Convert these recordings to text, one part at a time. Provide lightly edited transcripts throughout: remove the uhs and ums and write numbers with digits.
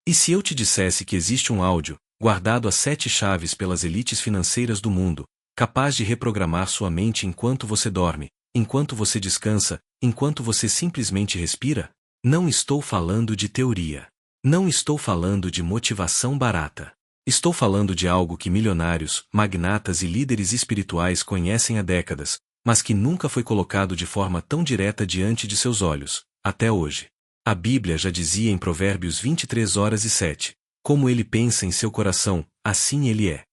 E se eu te dissesse que existe um áudio, guardado a 7 chaves pelas elites financeiras do mundo, capaz de reprogramar sua mente enquanto você dorme, enquanto você descansa, enquanto você simplesmente respira? Não estou falando de teoria. Não estou falando de motivação barata. Estou falando de algo que milionários, magnatas e líderes espirituais conhecem há décadas, mas que nunca foi colocado de forma tão direta diante de seus olhos, até hoje. A Bíblia já dizia em Provérbios 23:7, como ele pensa em seu coração, assim ele é.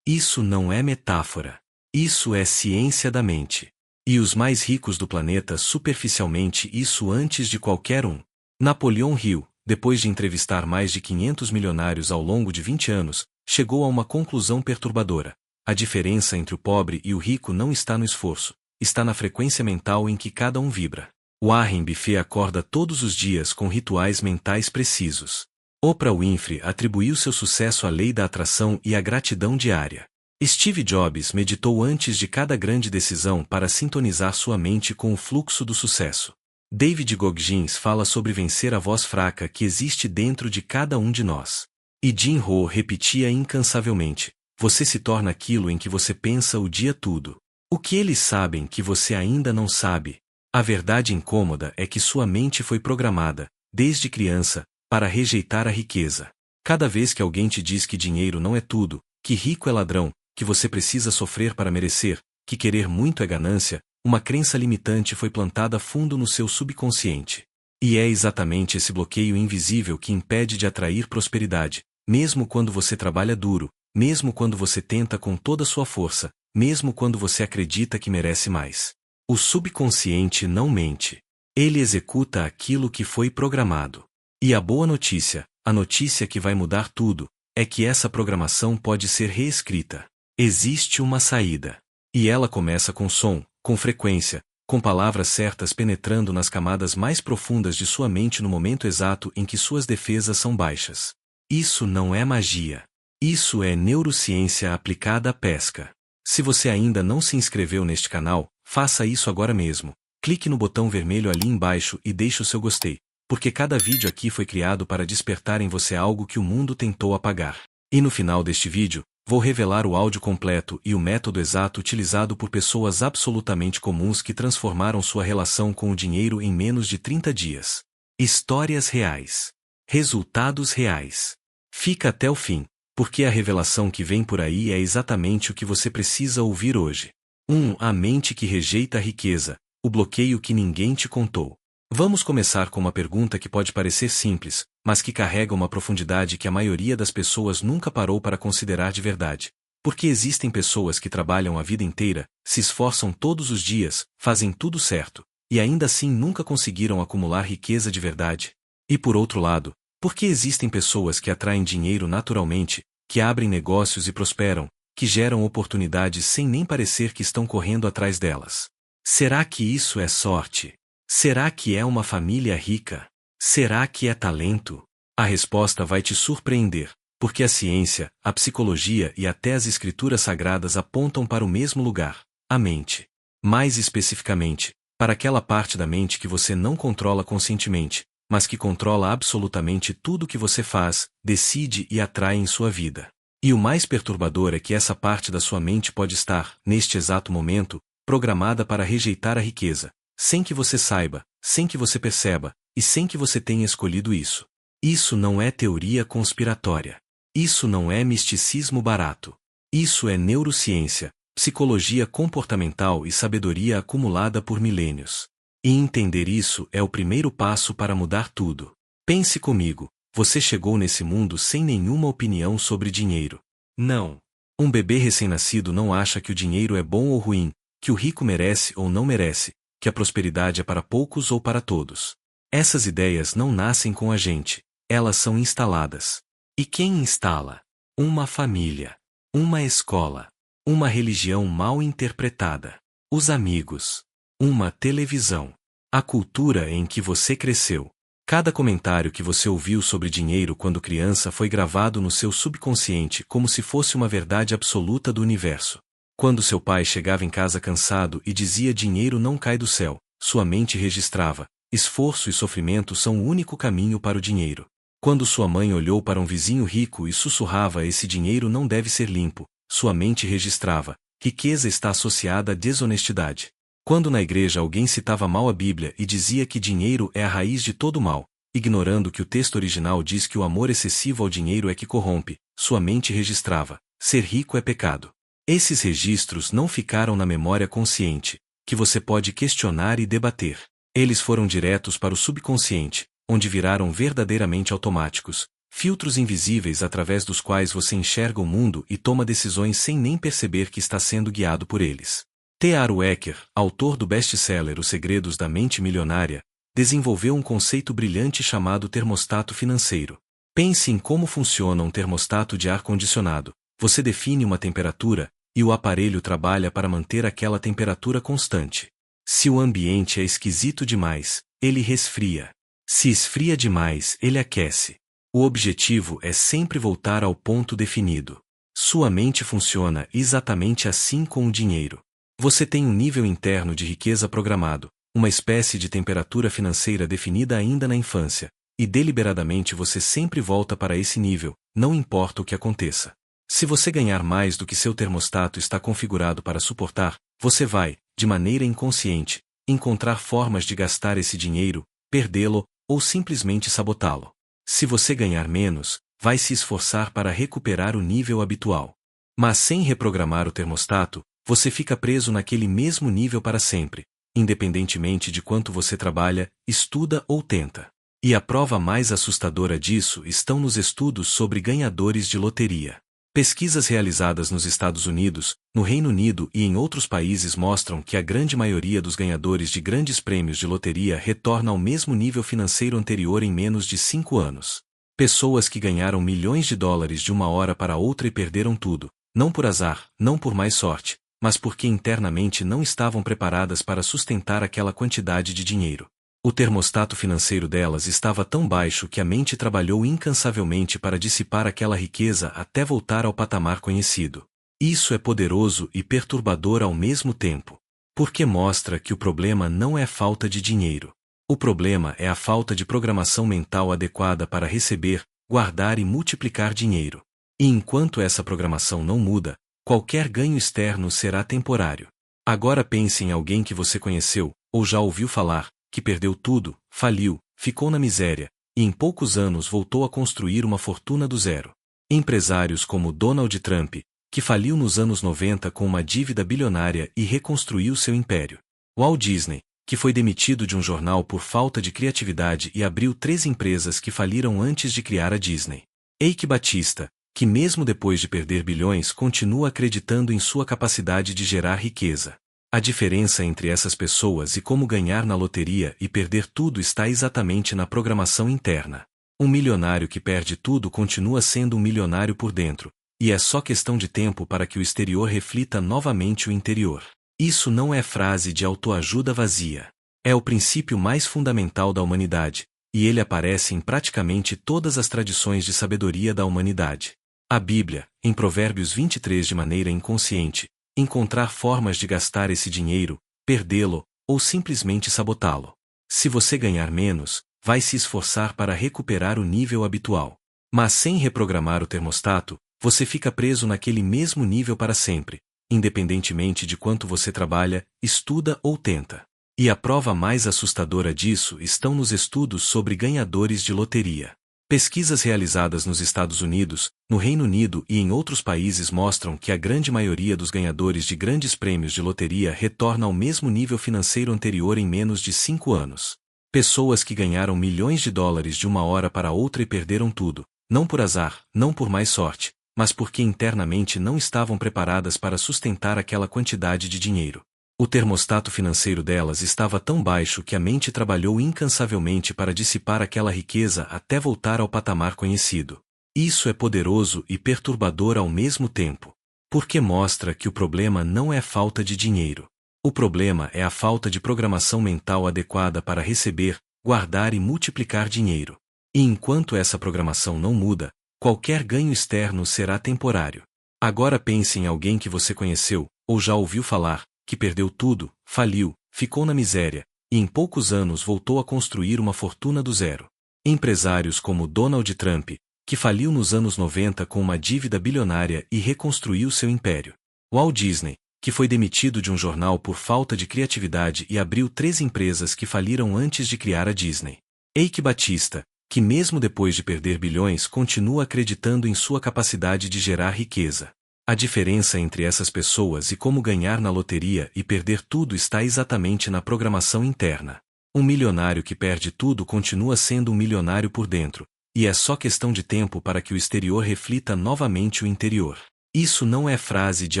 Isso não é metáfora. Isso é ciência da mente. E os mais ricos do planeta superficialmente isso antes de qualquer um. Napoleão Hill, depois de entrevistar mais de 500 milionários ao longo de 20 anos, chegou a uma conclusão perturbadora. A diferença entre o pobre e o rico não está no esforço, está na frequência mental em que cada um vibra. Warren Buffett acorda todos os dias com rituais mentais precisos. Oprah Winfrey atribuiu seu sucesso à lei da atração e à gratidão diária. Steve Jobs meditou antes de cada grande decisão para sintonizar sua mente com o fluxo do sucesso. David Goggins fala sobre vencer a voz fraca que existe dentro de cada um de nós. E Jim Rohn repetia incansavelmente: você se torna aquilo em que você pensa o dia todo. O que eles sabem que você ainda não sabe? A verdade incômoda é que sua mente foi programada, desde criança, para rejeitar a riqueza. Cada vez que alguém te diz que dinheiro não é tudo, que rico é ladrão, que você precisa sofrer para merecer, que querer muito é ganância, uma crença limitante foi plantada fundo no seu subconsciente. E é exatamente esse bloqueio invisível que impede de atrair prosperidade, mesmo quando você trabalha duro, mesmo quando você tenta com toda a sua força, mesmo quando você acredita que merece mais. O subconsciente não mente. Ele executa aquilo que foi programado. E a boa notícia, a notícia que vai mudar tudo, é que essa programação pode ser reescrita. Existe uma saída. E ela começa com som, com frequência, com palavras certas penetrando nas camadas mais profundas de sua mente no momento exato em que suas defesas são baixas. Isso não é magia. Isso é neurociência aplicada à pesca. Se você ainda não se inscreveu neste canal, faça isso agora mesmo. Clique no botão vermelho ali embaixo e deixe o seu gostei, porque cada vídeo aqui foi criado para despertar em você algo que o mundo tentou apagar. E no final deste vídeo, vou revelar o áudio completo e o método exato utilizado por pessoas absolutamente comuns que transformaram sua relação com o dinheiro em menos de 30 dias. Histórias reais. Resultados reais. Fica até o fim, porque a revelação que vem por aí é exatamente o que você precisa ouvir hoje. 1. A mente que rejeita a riqueza, o bloqueio que ninguém te contou. Vamos começar com uma pergunta que pode parecer simples, mas que carrega uma profundidade que a maioria das pessoas nunca parou para considerar de verdade. Por que existem pessoas que trabalham a vida inteira, se esforçam todos os dias, fazem tudo certo, e ainda assim nunca conseguiram acumular riqueza de verdade? E por outro lado, por que existem pessoas que atraem dinheiro naturalmente, que abrem negócios e prosperam, que geram oportunidades sem nem parecer que estão correndo atrás delas? Será que isso é sorte? Será que é uma família rica? Será que é talento? A resposta vai te surpreender, porque a ciência, a psicologia e até as escrituras sagradas apontam para o mesmo lugar, a mente. Mais especificamente, para aquela parte da mente que você não controla conscientemente, mas que controla absolutamente tudo o que você faz, decide e atrai em sua vida. E o mais perturbador é que essa parte da sua mente pode estar, neste exato momento, programada para rejeitar a riqueza, sem que você saiba, sem que você perceba, e sem que você tenha escolhido isso. Isso não é teoria conspiratória. Isso não é misticismo barato. Isso é neurociência, psicologia comportamental e sabedoria acumulada por milênios. E entender isso é o primeiro passo para mudar tudo. Pense comigo, você chegou nesse mundo sem nenhuma opinião sobre dinheiro. Não. Um bebê recém-nascido não acha que o dinheiro é bom ou ruim, que o rico merece ou não merece, que a prosperidade é para poucos ou para todos. Essas ideias não nascem com a gente, elas são instaladas. E quem instala? Uma família, uma escola, uma religião mal interpretada, os amigos, uma televisão, a cultura em que você cresceu. Cada comentário que você ouviu sobre dinheiro quando criança foi gravado no seu subconsciente como se fosse uma verdade absoluta do universo. Quando seu pai chegava em casa cansado e dizia dinheiro não cai do céu, sua mente registrava: esforço e sofrimento são o único caminho para o dinheiro. Quando sua mãe olhou para um vizinho rico e sussurrava: esse dinheiro não deve ser limpo, sua mente registrava: riqueza está associada à desonestidade. Quando na igreja alguém citava mal a Bíblia e dizia que dinheiro é a raiz de todo mal, ignorando que o texto original diz que o amor excessivo ao dinheiro é que corrompe, sua mente registrava: ser rico é pecado. Esses registros não ficaram na memória consciente, que você pode questionar e debater. Eles foram diretos para o subconsciente, onde viraram verdadeiramente automáticos, filtros invisíveis através dos quais você enxerga o mundo e toma decisões sem nem perceber que está sendo guiado por eles. T. Harv Eker, autor do best-seller Os Segredos da Mente Milionária, desenvolveu um conceito brilhante chamado termostato financeiro. Pense em como funciona um termostato de ar-condicionado. Você define uma temperatura, e o aparelho trabalha para manter aquela temperatura constante. Se o ambiente é esquisito demais, ele resfria. Se esfria demais, ele aquece. O objetivo é sempre voltar ao ponto definido. Sua mente funciona exatamente assim com o dinheiro. Você tem um nível interno de riqueza programado, uma espécie de temperatura financeira definida ainda na infância, e deliberadamente você sempre volta para esse nível, não importa o que aconteça. Se você ganhar mais do que seu termostato está configurado para suportar, você vai, de maneira inconsciente, encontrar formas de gastar esse dinheiro, perdê-lo, ou simplesmente sabotá-lo. Se você ganhar menos, vai se esforçar para recuperar o nível habitual. Mas sem reprogramar o termostato, você fica preso naquele mesmo nível para sempre, independentemente de quanto você trabalha, estuda ou tenta. E a prova mais assustadora disso estão nos estudos sobre ganhadores de loteria. Pesquisas realizadas nos Estados Unidos, no Reino Unido e em outros países mostram que a grande maioria dos ganhadores de grandes prêmios de loteria retorna ao mesmo nível financeiro anterior em menos de 5 anos. Pessoas que ganharam milhões de dólares de uma hora para outra e perderam tudo, não por azar, não por mais sorte, mas porque internamente não estavam preparadas para sustentar aquela quantidade de dinheiro. O termostato financeiro delas estava tão baixo que a mente trabalhou incansavelmente para dissipar aquela riqueza até voltar ao patamar conhecido. Isso é poderoso e perturbador ao mesmo tempo. Porque mostra que o problema não é falta de dinheiro. O problema é a falta de programação mental adequada para receber, guardar e multiplicar dinheiro. E enquanto essa programação não muda, qualquer ganho externo será temporário. Agora pense em alguém que você conheceu, ou já ouviu falar, que perdeu tudo, faliu, ficou na miséria, e em poucos anos voltou a construir uma fortuna do zero. Empresários como Donald Trump, que faliu nos anos 90 com uma dívida bilionária e reconstruiu seu império. Walt Disney, que foi demitido de um jornal por falta de criatividade e abriu 3 empresas que faliram antes de criar a Disney. Eike Batista, que mesmo depois de perder bilhões continua acreditando em sua capacidade de gerar riqueza. A diferença entre essas pessoas e como ganhar na loteria e perder tudo está exatamente na programação interna. Um milionário que perde tudo continua sendo um milionário por dentro, e é só questão de tempo para que o exterior reflita novamente o interior. Isso não é frase de autoajuda vazia. É o princípio mais fundamental da humanidade, e ele aparece em praticamente todas as tradições de sabedoria da humanidade. A Bíblia, em Provérbios 23 de maneira inconsciente, encontrar formas de gastar esse dinheiro, perdê-lo, ou simplesmente sabotá-lo. Se você ganhar menos, vai se esforçar para recuperar o nível habitual. Mas sem reprogramar o termostato, você fica preso naquele mesmo nível para sempre, independentemente de quanto você trabalha, estuda ou tenta. E a prova mais assustadora disso estão nos estudos sobre ganhadores de loteria. Pesquisas realizadas nos Estados Unidos, no Reino Unido e em outros países mostram que a grande maioria dos ganhadores de grandes prêmios de loteria retorna ao mesmo nível financeiro anterior em menos de 5 anos. Pessoas que ganharam milhões de dólares de uma hora para outra e perderam tudo, não por azar, não por mais sorte, mas porque internamente não estavam preparadas para sustentar aquela quantidade de dinheiro. O termostato financeiro delas estava tão baixo que a mente trabalhou incansavelmente para dissipar aquela riqueza até voltar ao patamar conhecido. Isso é poderoso e perturbador ao mesmo tempo. Porque mostra que o problema não é falta de dinheiro. O problema é a falta de programação mental adequada para receber, guardar e multiplicar dinheiro. E enquanto essa programação não muda, qualquer ganho externo será temporário. Agora pense em alguém que você conheceu, ou já ouviu falar, que perdeu tudo, faliu, ficou na miséria, e em poucos anos voltou a construir uma fortuna do zero. Empresários como Donald Trump, que faliu nos anos 90 com uma dívida bilionária e reconstruiu seu império. Walt Disney, que foi demitido de um jornal por falta de criatividade e abriu 3 empresas que faliram antes de criar a Disney. Eike Batista, que mesmo depois de perder bilhões continua acreditando em sua capacidade de gerar riqueza. A diferença entre essas pessoas e como ganhar na loteria e perder tudo está exatamente na programação interna. Um milionário que perde tudo continua sendo um milionário por dentro, e é só questão de tempo para que o exterior reflita novamente o interior. Isso não é frase de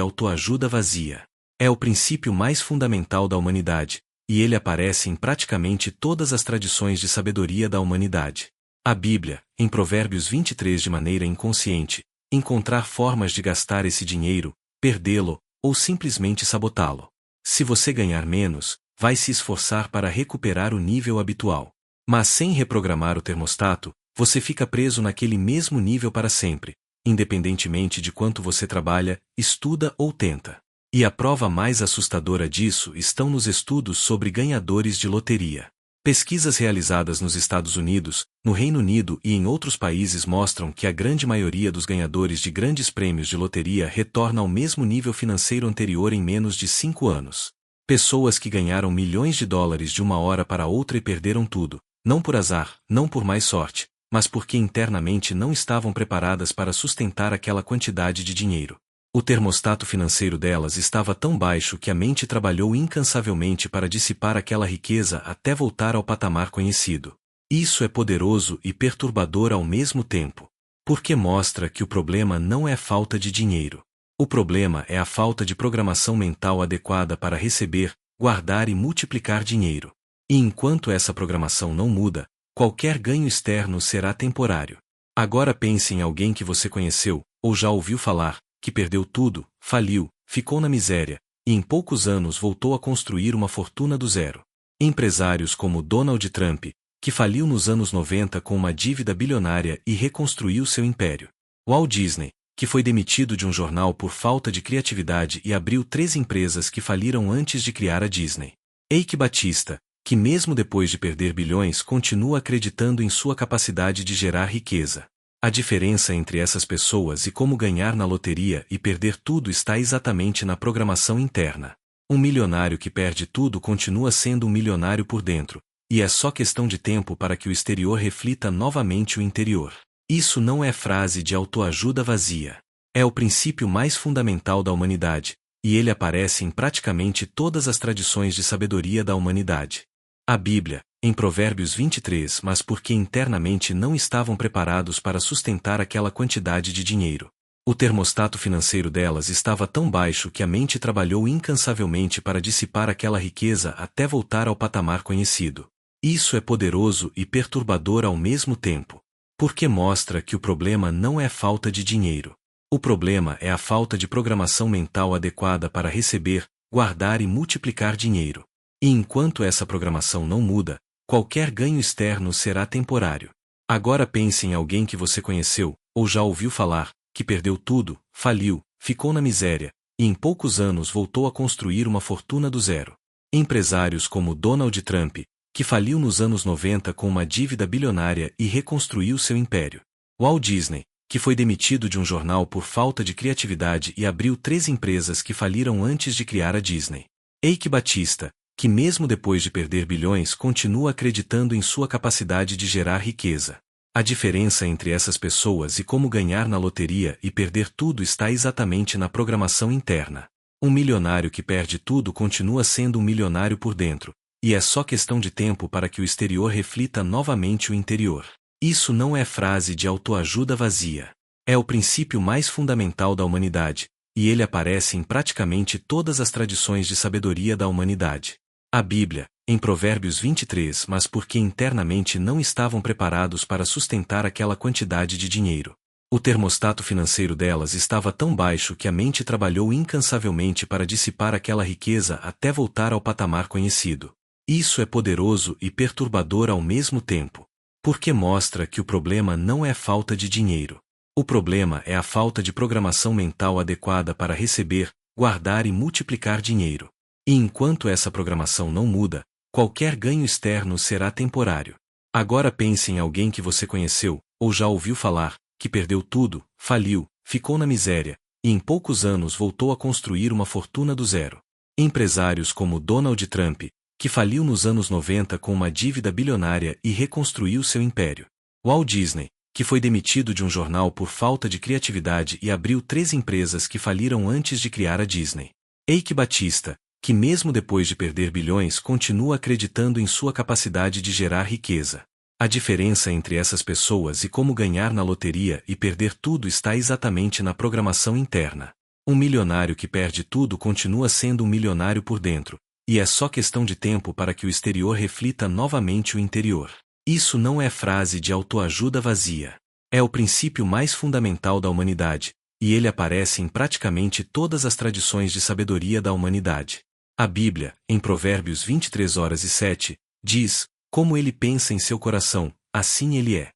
autoajuda vazia. É o princípio mais fundamental da humanidade, e ele aparece em praticamente todas as tradições de sabedoria da humanidade. A Bíblia, em Provérbios 23 de maneira inconsciente, encontrar formas de gastar esse dinheiro, perdê-lo, ou simplesmente sabotá-lo. Se você ganhar menos, vai se esforçar para recuperar o nível habitual. Mas sem reprogramar o termostato, você fica preso naquele mesmo nível para sempre, independentemente de quanto você trabalha, estuda ou tenta. E a prova mais assustadora disso estão nos estudos sobre ganhadores de loteria. Pesquisas realizadas nos Estados Unidos, no Reino Unido e em outros países mostram que a grande maioria dos ganhadores de grandes prêmios de loteria retorna ao mesmo nível financeiro anterior em menos de 5 anos. Pessoas que ganharam milhões de dólares de uma hora para outra e perderam tudo, não por azar, não por mais sorte, mas porque internamente não estavam preparadas para sustentar aquela quantidade de dinheiro. O termostato financeiro delas estava tão baixo que a mente trabalhou incansavelmente para dissipar aquela riqueza até voltar ao patamar conhecido. Isso é poderoso e perturbador ao mesmo tempo, porque mostra que o problema não é falta de dinheiro. O problema é a falta de programação mental adequada para receber, guardar e multiplicar dinheiro. E enquanto essa programação não muda, qualquer ganho externo será temporário. Agora pense em alguém que você conheceu, ou já ouviu falar, que perdeu tudo, faliu, ficou na miséria, e em poucos anos voltou a construir uma fortuna do zero. Empresários como Donald Trump, que faliu nos anos 90 com uma dívida bilionária e reconstruiu seu império. Walt Disney, que foi demitido de um jornal por falta de criatividade e abriu 3 empresas que faliram antes de criar a Disney. Eike Batista, que mesmo depois de perder bilhões continua acreditando em sua capacidade de gerar riqueza. A diferença entre essas pessoas e como ganhar na loteria e perder tudo está exatamente na programação interna. Um milionário que perde tudo continua sendo um milionário por dentro, e é só questão de tempo para que o exterior reflita novamente o interior. Isso não é frase de autoajuda vazia. É o princípio mais fundamental da humanidade, e ele aparece em praticamente todas as tradições de sabedoria da humanidade. A Bíblia, em Provérbios 23, mas porque internamente não estavam preparados para sustentar aquela quantidade de dinheiro. O termostato financeiro delas estava tão baixo que a mente trabalhou incansavelmente para dissipar aquela riqueza até voltar ao patamar conhecido. Isso é poderoso e perturbador ao mesmo tempo, porque mostra que o problema não é falta de dinheiro. O problema é a falta de programação mental adequada para receber, guardar e multiplicar dinheiro. E enquanto essa programação não muda, qualquer ganho externo será temporário. Agora pense em alguém que você conheceu, ou já ouviu falar, que perdeu tudo, faliu, ficou na miséria, e em poucos anos voltou a construir uma fortuna do zero. Empresários como Donald Trump, que faliu nos anos 90 com uma dívida bilionária e reconstruiu seu império. Walt Disney, que foi demitido de um jornal por falta de criatividade e abriu 3 empresas que faliram antes de criar a Disney. Eike Batista, que mesmo depois de perder bilhões continua acreditando em sua capacidade de gerar riqueza. A diferença entre essas pessoas e como ganhar na loteria e perder tudo está exatamente na programação interna. Um milionário que perde tudo continua sendo um milionário por dentro, e é só questão de tempo para que o exterior reflita novamente o interior. Isso não é frase de autoajuda vazia. É o princípio mais fundamental da humanidade, e ele aparece em praticamente todas as tradições de sabedoria da humanidade. A Bíblia, em Provérbios 23, mas porque internamente não estavam preparados para sustentar aquela quantidade de dinheiro. O termostato financeiro delas estava tão baixo que a mente trabalhou incansavelmente para dissipar aquela riqueza até voltar ao patamar conhecido. Isso é poderoso e perturbador ao mesmo tempo, porque mostra que o problema não é falta de dinheiro. O problema é a falta de programação mental adequada para receber, guardar e multiplicar dinheiro. E enquanto essa programação não muda, qualquer ganho externo será temporário. Agora pense em alguém que você conheceu, ou já ouviu falar, que perdeu tudo, faliu, ficou na miséria, e em poucos anos voltou a construir uma fortuna do zero. Empresários como Donald Trump, que faliu nos anos 90 com uma dívida bilionária e reconstruiu seu império. Walt Disney, que foi demitido de um jornal por falta de criatividade e abriu 3 empresas que faliram antes de criar a Disney. Eike Batista, que mesmo depois de perder bilhões continua acreditando em sua capacidade de gerar riqueza. A diferença entre essas pessoas e como ganhar na loteria e perder tudo está exatamente na programação interna. Um milionário que perde tudo continua sendo um milionário por dentro, e é só questão de tempo para que o exterior reflita novamente o interior. Isso não é frase de autoajuda vazia. É o princípio mais fundamental da humanidade, e ele aparece em praticamente todas as tradições de sabedoria da humanidade. A Bíblia, em Provérbios 23:7, diz: como ele pensa em seu coração, assim ele é.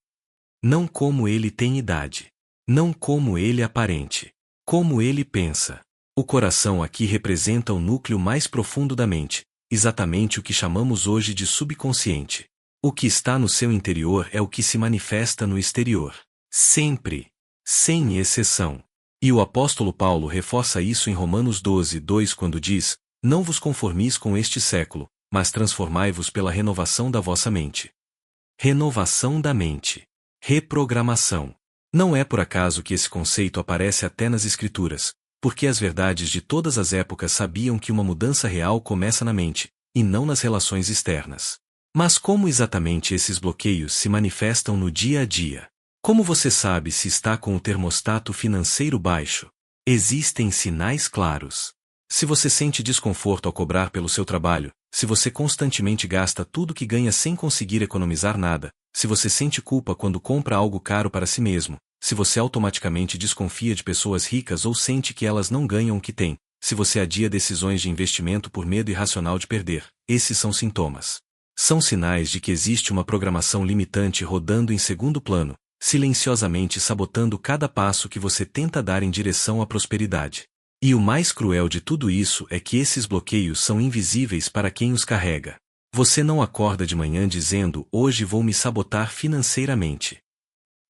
Não como ele tem idade. Não como ele aparente. Como ele pensa. O coração aqui representa o núcleo mais profundo da mente, exatamente o que chamamos hoje de subconsciente. O que está no seu interior é o que se manifesta no exterior. Sempre. Sem exceção. E o apóstolo Paulo reforça isso em Romanos 12:2 quando diz: não vos conformis com este século, mas transformai-vos pela renovação da vossa mente. Renovação da mente. Reprogramação. Não é por acaso que esse conceito aparece até nas Escrituras, porque as verdades de todas as épocas sabiam que uma mudança real começa na mente, e não nas relações externas. Mas como exatamente esses bloqueios se manifestam no dia a dia? Como você sabe se está com o termostato financeiro baixo? Existem sinais claros. Se você sente desconforto ao cobrar pelo seu trabalho, se você constantemente gasta tudo que ganha sem conseguir economizar nada, se você sente culpa quando compra algo caro para si mesmo, se você automaticamente desconfia de pessoas ricas ou sente que elas não ganham o que têm, se você adia decisões de investimento por medo irracional de perder, esses são sintomas. São sinais de que existe uma programação limitante rodando em segundo plano, silenciosamente sabotando cada passo que você tenta dar em direção à prosperidade. E o mais cruel de tudo isso é que esses bloqueios são invisíveis para quem os carrega. Você não acorda de manhã dizendo: hoje vou me sabotar financeiramente.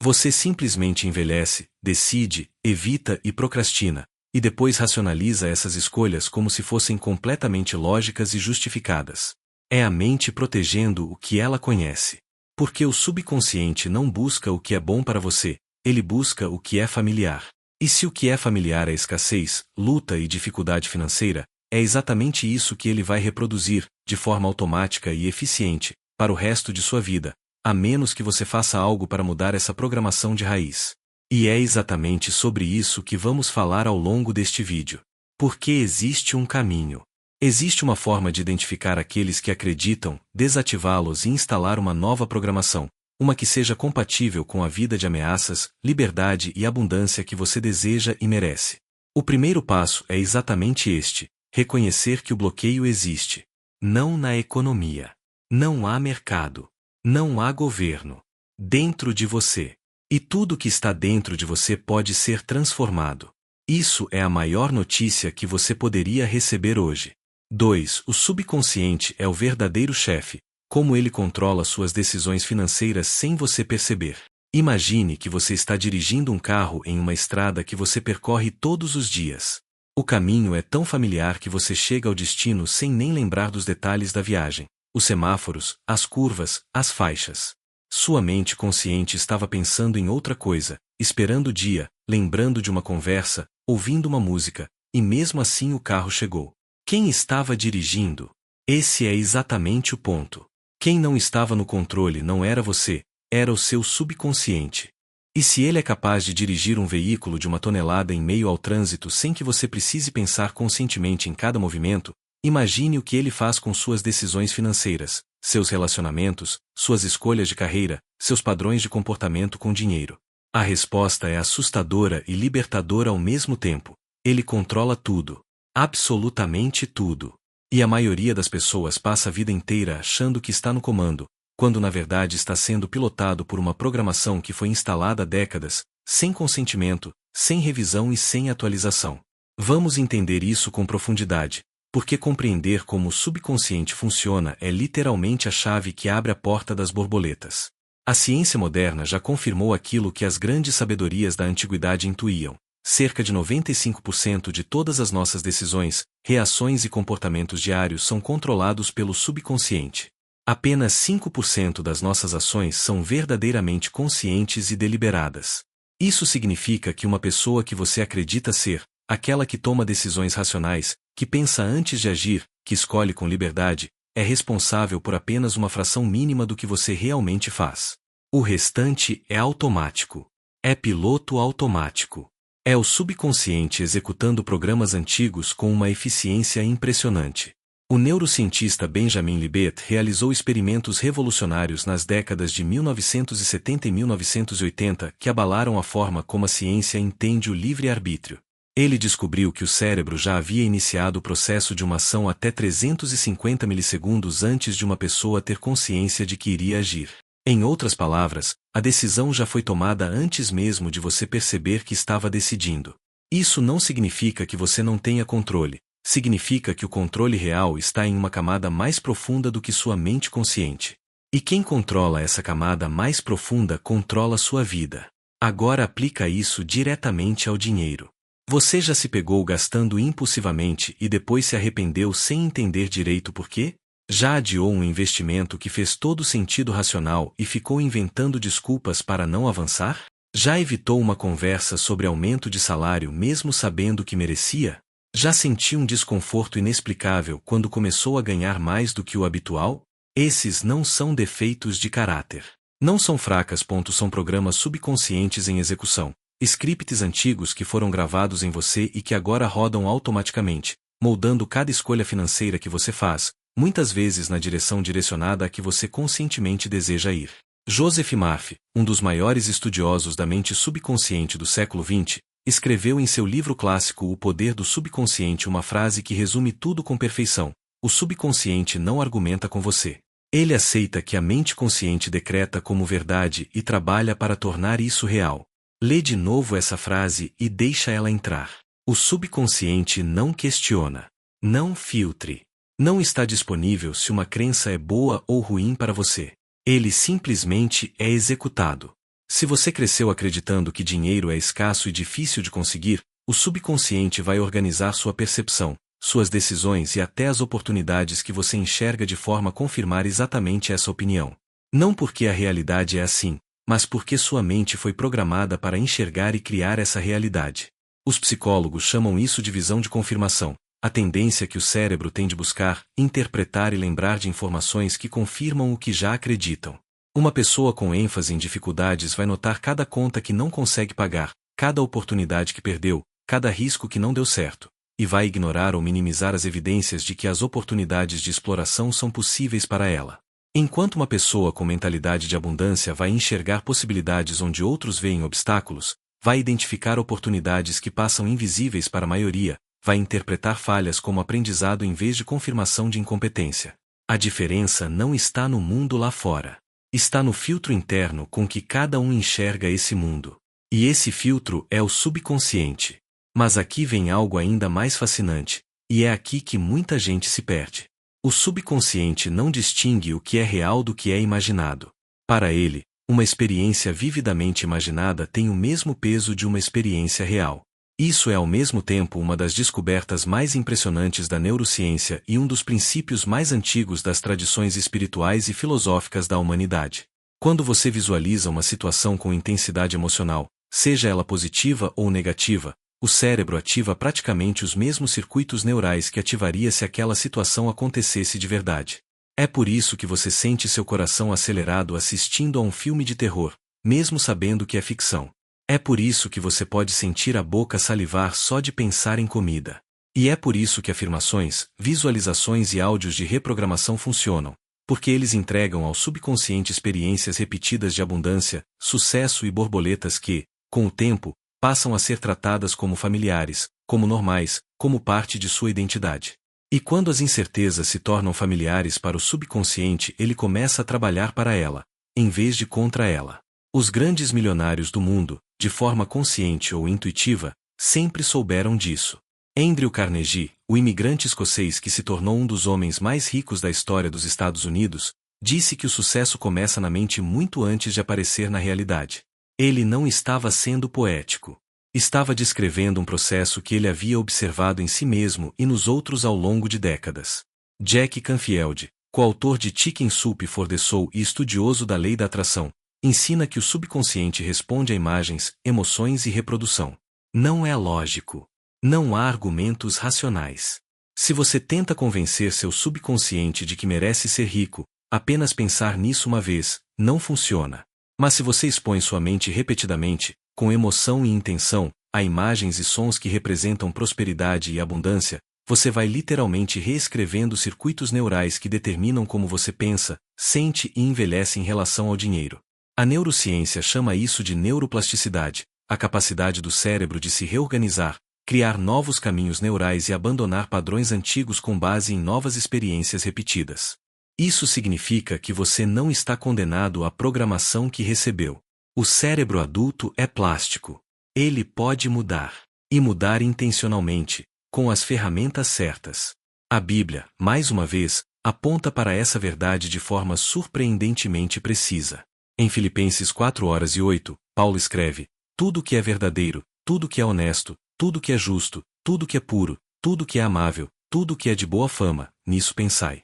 Você simplesmente envelhece, decide, evita e procrastina, e depois racionaliza essas escolhas como se fossem completamente lógicas e justificadas. É a mente protegendo o que ela conhece. Porque o subconsciente não busca o que é bom para você, ele busca o que é familiar. E se o que é familiar é escassez, luta e dificuldade financeira, é exatamente isso que ele vai reproduzir, de forma automática e eficiente, para o resto de sua vida, a menos que você faça algo para mudar essa programação de raiz. E é exatamente sobre isso que vamos falar ao longo deste vídeo. Porque existe um caminho. Existe uma forma de identificar aqueles que acreditam, desativá-los e instalar uma nova programação. Uma que seja compatível com a vida de ameaças, liberdade e abundância que você deseja e merece. O primeiro passo é exatamente este: reconhecer que o bloqueio existe. Não na economia. Não há mercado. Não há governo. Dentro de você. E tudo que está dentro de você pode ser transformado. Isso é a maior notícia que você poderia receber hoje. 2. O subconsciente é o verdadeiro chefe. Como ele controla suas decisões financeiras sem você perceber. Imagine que você está dirigindo um carro em uma estrada que você percorre todos os dias. O caminho é tão familiar que você chega ao destino sem nem lembrar dos detalhes da viagem. Os semáforos, as curvas, as faixas. Sua mente consciente estava pensando em outra coisa, esperando o dia, lembrando de uma conversa, ouvindo uma música, e mesmo assim o carro chegou. Quem estava dirigindo? Esse é exatamente o ponto. Quem não estava no controle não era você, era o seu subconsciente. E se ele é capaz de dirigir um veículo de 1 tonelada em meio ao trânsito sem que você precise pensar conscientemente em cada movimento, imagine o que ele faz com suas decisões financeiras, seus relacionamentos, suas escolhas de carreira, seus padrões de comportamento com dinheiro. A resposta é assustadora e libertadora ao mesmo tempo. Ele controla tudo. Absolutamente tudo. E a maioria das pessoas passa a vida inteira achando que está no comando, quando na verdade está sendo pilotado por uma programação que foi instalada há décadas, sem consentimento, sem revisão e sem atualização. Vamos entender isso com profundidade, Porque compreender como o subconsciente funciona é literalmente a chave que abre a porta das borboletas. A ciência moderna já confirmou aquilo que as grandes sabedorias da antiguidade intuíam. Cerca de 95% de todas as nossas decisões, reações e comportamentos diários são controlados pelo subconsciente. Apenas 5% das nossas ações são verdadeiramente conscientes e deliberadas. Isso significa que uma pessoa que você acredita ser, aquela que toma decisões racionais, que pensa antes de agir, que escolhe com liberdade, é responsável por apenas uma fração mínima do que você realmente faz. O restante é automático. É piloto automático. É o subconsciente executando programas antigos com uma eficiência impressionante. O neurocientista Benjamin Libet realizou experimentos revolucionários nas décadas de 1970 e 1980 que abalaram a forma como a ciência entende o livre-arbítrio. Ele descobriu que o cérebro já havia iniciado o processo de uma ação até 350 milissegundos antes de uma pessoa ter consciência de que iria agir. Em outras palavras, a decisão já foi tomada antes mesmo de você perceber que estava decidindo. Isso não significa que você não tenha controle. Significa que o controle real está em uma camada mais profunda do que sua mente consciente. E quem controla essa camada mais profunda controla sua vida. Agora aplica isso diretamente ao dinheiro. Você já se pegou gastando impulsivamente e depois se arrependeu sem entender direito por quê? Já adiou um investimento que fez todo sentido racional e ficou inventando desculpas para não avançar? Já evitou uma conversa sobre aumento de salário mesmo sabendo que merecia? Já sentiu um desconforto inexplicável quando começou a ganhar mais do que o habitual? Esses não são defeitos de caráter. Não são fracas. São programas subconscientes em execução. Scripts antigos que foram gravados em você e que agora rodam automaticamente, moldando cada escolha financeira que você faz, muitas vezes na direção direcionada a que você conscientemente deseja ir. Joseph Murphy, um dos maiores estudiosos da mente subconsciente do século XX, escreveu em seu livro clássico O Poder do Subconsciente uma frase que resume tudo com perfeição: o subconsciente não argumenta com você. Ele aceita que a mente consciente decreta como verdade e trabalha para tornar isso real. Lê de novo essa frase e deixa ela entrar. O subconsciente não questiona. Não filtre. Não está disponível se uma crença é boa ou ruim para você. Ele simplesmente é executado. Se você cresceu acreditando que dinheiro é escasso e difícil de conseguir, o subconsciente vai organizar sua percepção, suas decisões e até as oportunidades que você enxerga de forma a confirmar exatamente essa opinião. Não porque a realidade é assim, mas porque sua mente foi programada para enxergar e criar essa realidade. Os psicólogos chamam isso de visão de confirmação, a tendência que o cérebro tem de buscar, interpretar e lembrar de informações que confirmam o que já acreditam. Uma pessoa com ênfase em dificuldades vai notar cada conta que não consegue pagar, cada oportunidade que perdeu, cada risco que não deu certo, e vai ignorar ou minimizar as evidências de que as oportunidades de exploração são possíveis para ela. Enquanto uma pessoa com mentalidade de abundância vai enxergar possibilidades onde outros veem obstáculos, vai identificar oportunidades que passam invisíveis para a maioria, vai interpretar falhas como aprendizado em vez de confirmação de incompetência. A diferença não está no mundo lá fora. Está no filtro interno com que cada um enxerga esse mundo. E esse filtro é o subconsciente. Mas aqui vem algo ainda mais fascinante, e é aqui que muita gente se perde. O subconsciente não distingue o que é real do que é imaginado. Para ele, uma experiência vividamente imaginada tem o mesmo peso de uma experiência real. Isso é ao mesmo tempo uma das descobertas mais impressionantes da neurociência e um dos princípios mais antigos das tradições espirituais e filosóficas da humanidade. Quando você visualiza uma situação com intensidade emocional, seja ela positiva ou negativa, o cérebro ativa praticamente os mesmos circuitos neurais que ativaria se aquela situação acontecesse de verdade. É por isso que você sente seu coração acelerado assistindo a um filme de terror, mesmo sabendo que é ficção. É por isso que você pode sentir a boca salivar só de pensar em comida. E é por isso que afirmações, visualizações e áudios de reprogramação funcionam, porque eles entregam ao subconsciente experiências repetidas de abundância, sucesso e borboletas que, com o tempo, passam a ser tratadas como familiares, como normais, como parte de sua identidade. E quando as incertezas se tornam familiares para o subconsciente, ele começa a trabalhar para ela, em vez de contra ela. Os grandes milionários do mundo, de forma consciente ou intuitiva, sempre souberam disso. Andrew Carnegie, o imigrante escocês que se tornou um dos homens mais ricos da história dos Estados Unidos, disse que o sucesso começa na mente muito antes de aparecer na realidade. Ele não estava sendo poético. Estava descrevendo um processo que ele havia observado em si mesmo e nos outros ao longo de décadas. Jack Canfield, coautor de Chicken Soup for the Soul e estudioso da lei da atração, ensina que o subconsciente responde a imagens, emoções e reprodução. Não é lógico. Não há argumentos racionais. Se você tenta convencer seu subconsciente de que merece ser rico, apenas pensar nisso uma vez, não funciona. Mas se você expõe sua mente repetidamente, com emoção e intenção, a imagens e sons que representam prosperidade e abundância, você vai literalmente reescrevendo circuitos neurais que determinam como você pensa, sente e envelhece em relação ao dinheiro. A neurociência chama isso de neuroplasticidade, a capacidade do cérebro de se reorganizar, criar novos caminhos neurais e abandonar padrões antigos com base em novas experiências repetidas. Isso significa que você não está condenado à programação que recebeu. O cérebro adulto é plástico. Ele pode mudar. E mudar intencionalmente, com as ferramentas certas. A Bíblia, mais uma vez, aponta para essa verdade de forma surpreendentemente precisa. Em Filipenses 4:8, Paulo escreve: tudo que é verdadeiro, tudo que é honesto, tudo que é justo, tudo que é puro, tudo que é amável, tudo que é de boa fama, nisso pensai.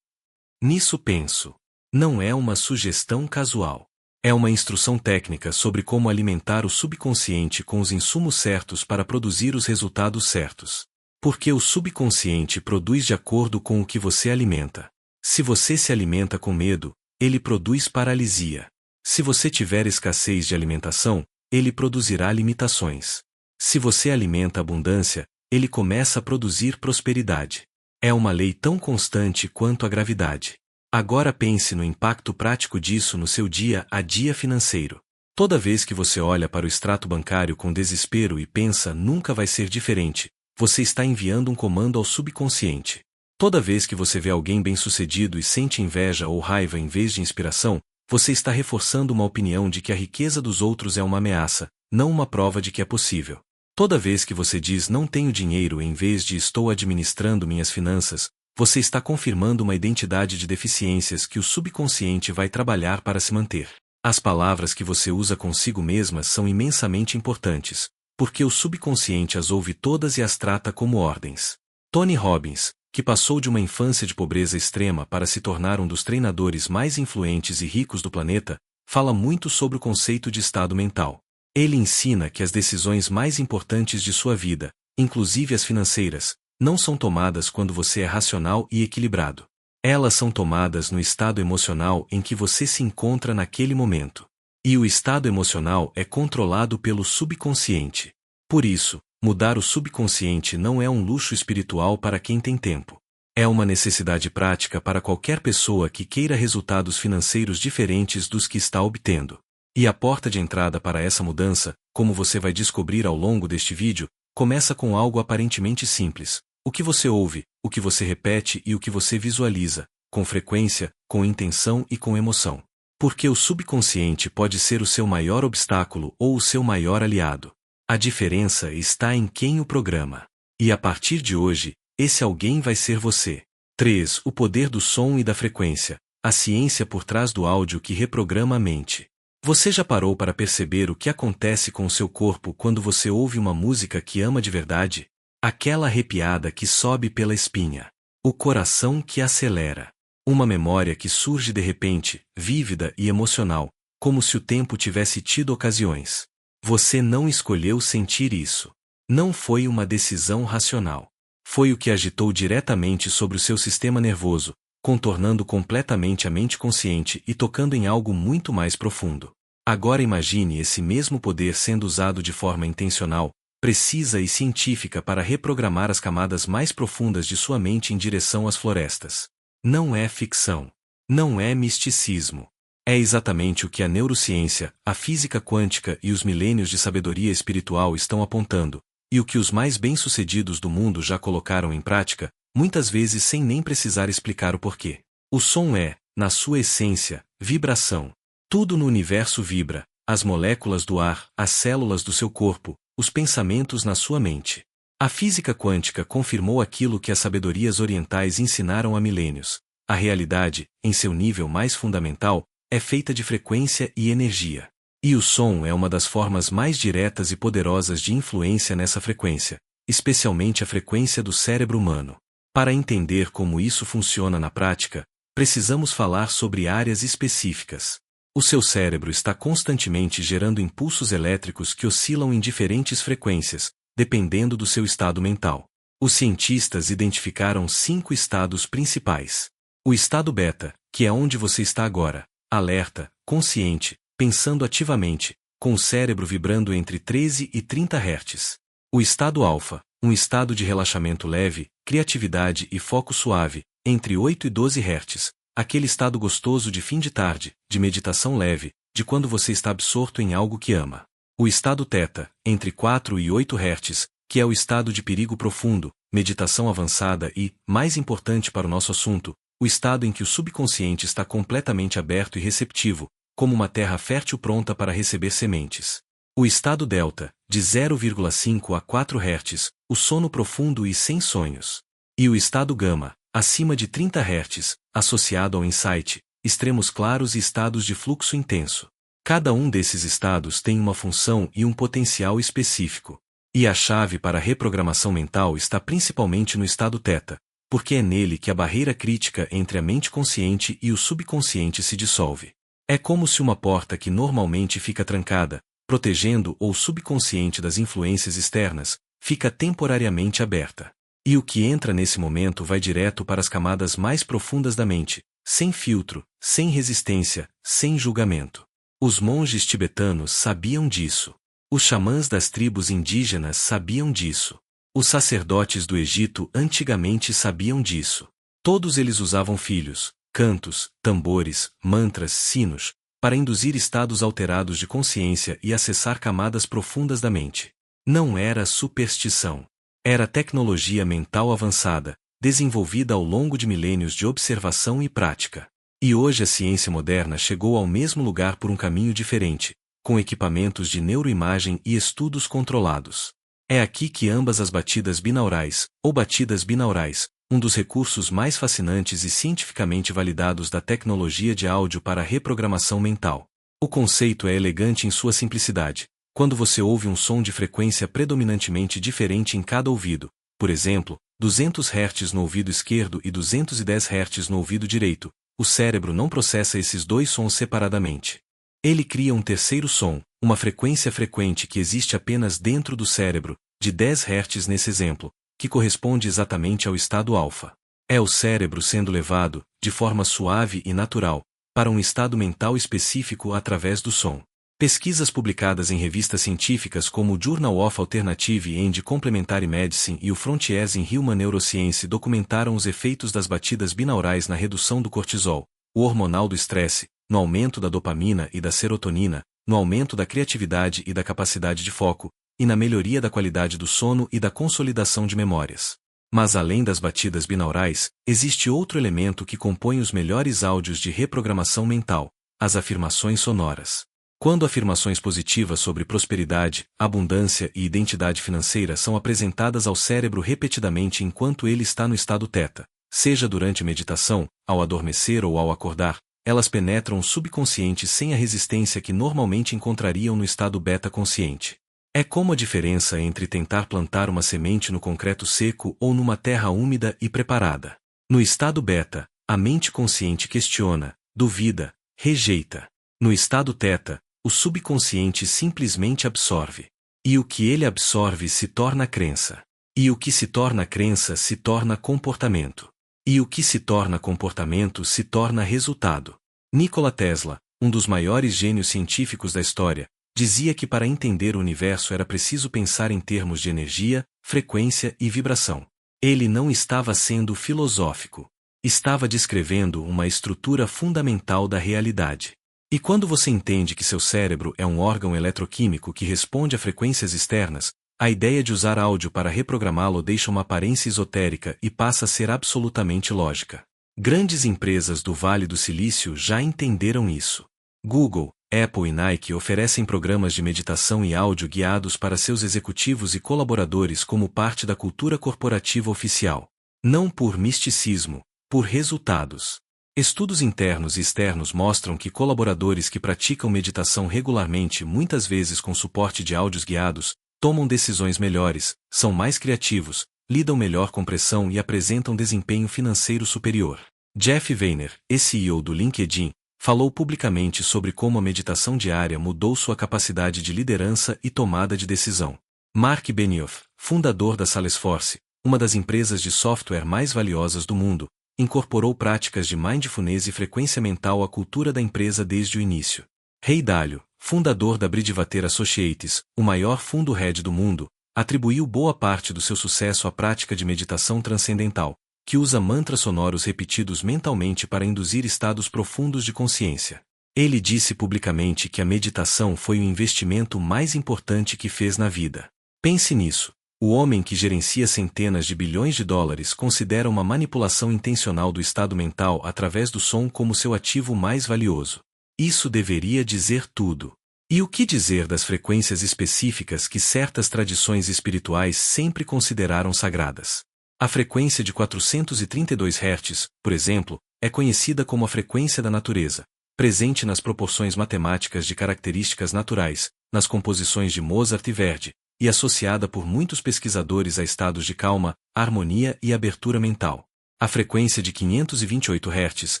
Nisso penso. Não é uma sugestão casual. É uma instrução técnica sobre como alimentar o subconsciente com os insumos certos para produzir os resultados certos. Porque o subconsciente produz de acordo com o que você alimenta. Se você se alimenta com medo, ele produz paralisia. Se você tiver escassez de alimentação, ele produzirá limitações. Se você alimenta abundância, ele começa a produzir prosperidade. É uma lei tão constante quanto a gravidade. Agora pense no impacto prático disso no seu dia a dia financeiro. Toda vez que você olha para o extrato bancário com desespero e pensa nunca vai ser diferente, você está enviando um comando ao subconsciente. Toda vez que você vê alguém bem-sucedido e sente inveja ou raiva em vez de inspiração, você está reforçando uma opinião de que a riqueza dos outros é uma ameaça, não uma prova de que é possível. Toda vez que você diz não tenho dinheiro em vez de estou administrando minhas finanças, você está confirmando uma identidade de deficiências que o subconsciente vai trabalhar para se manter. As palavras que você usa consigo mesmas são imensamente importantes, porque o subconsciente as ouve todas e as trata como ordens. Tony Robbins, que passou de uma infância de pobreza extrema para se tornar um dos treinadores mais influentes e ricos do planeta, fala muito sobre o conceito de estado mental. Ele ensina que as decisões mais importantes de sua vida, inclusive as financeiras, não são tomadas quando você é racional e equilibrado. Elas são tomadas no estado emocional em que você se encontra naquele momento. E o estado emocional é controlado pelo subconsciente. Por isso, mudar o subconsciente não é um luxo espiritual para quem tem tempo. É uma necessidade prática para qualquer pessoa que queira resultados financeiros diferentes dos que está obtendo. E a porta de entrada para essa mudança, como você vai descobrir ao longo deste vídeo, começa com algo aparentemente simples. O que você ouve, o que você repete e o que você visualiza, com frequência, com intenção e com emoção. Porque o subconsciente pode ser o seu maior obstáculo ou o seu maior aliado. A diferença está em quem o programa. E a partir de hoje, esse alguém vai ser você. 3. O poder do som e da frequência. A ciência por trás do áudio que reprograma a mente. Você já parou para perceber o que acontece com o seu corpo quando você ouve uma música que ama de verdade? Aquela arrepiada que sobe pela espinha. O coração que acelera. Uma memória que surge de repente, vívida e emocional, como se o tempo tivesse tido ocasiões. Você não escolheu sentir isso. Não foi uma decisão racional. Foi o que agitou diretamente sobre o seu sistema nervoso, contornando completamente a mente consciente e tocando em algo muito mais profundo. Agora imagine esse mesmo poder sendo usado de forma intencional, precisa e científica para reprogramar as camadas mais profundas de sua mente em direção às florestas. Não é ficção. Não é misticismo. É exatamente o que a neurociência, a física quântica e os milênios de sabedoria espiritual estão apontando, e o que os mais bem-sucedidos do mundo já colocaram em prática, muitas vezes sem nem precisar explicar o porquê. O som é, na sua essência, vibração. Tudo no universo vibra, as moléculas do ar, as células do seu corpo, os pensamentos na sua mente. A física quântica confirmou aquilo que as sabedorias orientais ensinaram há milênios. A realidade, em seu nível mais fundamental, é feita de frequência e energia. E o som é uma das formas mais diretas e poderosas de influência nessa frequência, especialmente a frequência do cérebro humano. Para entender como isso funciona na prática, precisamos falar sobre áreas específicas. O seu cérebro está constantemente gerando impulsos elétricos que oscilam em diferentes frequências, dependendo do seu estado mental. Os cientistas identificaram 5 estados principais. O estado beta, que é onde você está agora, alerta, consciente, pensando ativamente, com o cérebro vibrando entre 13 e 30 Hz. O estado alfa, um estado de relaxamento leve, criatividade e foco suave, entre 8 e 12 Hz, aquele estado gostoso de fim de tarde, de meditação leve, de quando você está absorto em algo que ama. O estado teta, entre 4 e 8 Hz, que é o estado de perigo profundo, meditação avançada e, mais importante para o nosso assunto, o estado em que o subconsciente está completamente aberto e receptivo, como uma terra fértil pronta para receber sementes. O estado delta, de 0,5 a 4 Hz, o sono profundo e sem sonhos. E o estado gama, acima de 30 Hz, associado ao insight, extremos claros e estados de fluxo intenso. Cada um desses estados tem uma função e um potencial específico. E a chave para a reprogramação mental está principalmente no estado teta, porque é nele que a barreira crítica entre a mente consciente e o subconsciente se dissolve. É como se uma porta que normalmente fica trancada, protegendo o subconsciente das influências externas, fica temporariamente aberta. E o que entra nesse momento vai direto para as camadas mais profundas da mente, sem filtro, sem resistência, sem julgamento. Os monges tibetanos sabiam disso. Os xamãs das tribos indígenas sabiam disso. Os sacerdotes do Egito antigamente sabiam disso. Todos eles usavam filhos, cantos, tambores, mantras, sinos, para induzir estados alterados de consciência e acessar camadas profundas da mente. Não era superstição. Era tecnologia mental avançada, desenvolvida ao longo de milênios de observação e prática. E hoje a ciência moderna chegou ao mesmo lugar por um caminho diferente, com equipamentos de neuroimagem e estudos controlados. É aqui que ambas as batidas binaurais, ou batidas binaurais, um dos recursos mais fascinantes e cientificamente validados da tecnologia de áudio para a reprogramação mental. O conceito é elegante em sua simplicidade. Quando você ouve um som de frequência predominantemente diferente em cada ouvido, por exemplo, 200 Hz no ouvido esquerdo e 210 Hz no ouvido direito, o cérebro não processa esses dois sons separadamente. Ele cria um terceiro som, uma frequência frequente que existe apenas dentro do cérebro, de 10 Hz nesse exemplo, que corresponde exatamente ao estado alfa. É o cérebro sendo levado, de forma suave e natural, para um estado mental específico através do som. Pesquisas publicadas em revistas científicas como o Journal of Alternative and Complementary Medicine e o Frontiers in Human Neuroscience documentaram os efeitos das batidas binaurais na redução do cortisol, o hormonal do estresse, no aumento da dopamina e da serotonina, no aumento da criatividade e da capacidade de foco, e na melhoria da qualidade do sono e da consolidação de memórias. Mas além das batidas binaurais, existe outro elemento que compõe os melhores áudios de reprogramação mental: as afirmações sonoras. Quando afirmações positivas sobre prosperidade, abundância e identidade financeira são apresentadas ao cérebro repetidamente enquanto ele está no estado teta, seja durante meditação, ao adormecer ou ao acordar, elas penetram o subconsciente sem a resistência que normalmente encontrariam no estado beta consciente. É como a diferença entre tentar plantar uma semente no concreto seco ou numa terra úmida e preparada. No estado beta, a mente consciente questiona, duvida, rejeita. No estado teta, o subconsciente simplesmente absorve. E o que ele absorve se torna crença. E o que se torna crença se torna comportamento. E o que se torna comportamento se torna resultado. Nikola Tesla, um dos maiores gênios científicos da história, dizia que para entender o universo era preciso pensar em termos de energia, frequência e vibração. Ele não estava sendo filosófico. Estava descrevendo uma estrutura fundamental da realidade. E quando você entende que seu cérebro é um órgão eletroquímico que responde a frequências externas, a ideia de usar áudio para reprogramá-lo deixa uma aparência esotérica e passa a ser absolutamente lógica. Grandes empresas do Vale do Silício já entenderam isso. Google, Apple e Nike oferecem programas de meditação e áudio guiados para seus executivos e colaboradores como parte da cultura corporativa oficial. Não por misticismo, por resultados. Estudos internos e externos mostram que colaboradores que praticam meditação regularmente, muitas vezes com suporte de áudios guiados, tomam decisões melhores, são mais criativos, lidam melhor com pressão e apresentam desempenho financeiro superior. Jeff Weiner, CEO do LinkedIn, falou publicamente sobre como a meditação diária mudou sua capacidade de liderança e tomada de decisão. Mark Benioff, fundador da Salesforce, uma das empresas de software mais valiosas do mundo, incorporou práticas de mindfulness e frequência mental à cultura da empresa desde o início. Ray Dalio, fundador da Bridgewater Associates, o maior fundo hedge do mundo, atribuiu boa parte do seu sucesso à prática de meditação transcendental, que usa mantras sonoros repetidos mentalmente para induzir estados profundos de consciência. Ele disse publicamente que a meditação foi o investimento mais importante que fez na vida. Pense nisso. O homem que gerencia centenas de bilhões de dólares considera uma manipulação intencional do estado mental através do som como seu ativo mais valioso. Isso deveria dizer tudo. E o que dizer das frequências específicas que certas tradições espirituais sempre consideraram sagradas? A frequência de 432 Hz, por exemplo, é conhecida como a frequência da natureza, presente nas proporções matemáticas de características naturais, nas composições de Mozart e Verdi, e associada por muitos pesquisadores a estados de calma, harmonia e abertura mental. A frequência de 528 Hz,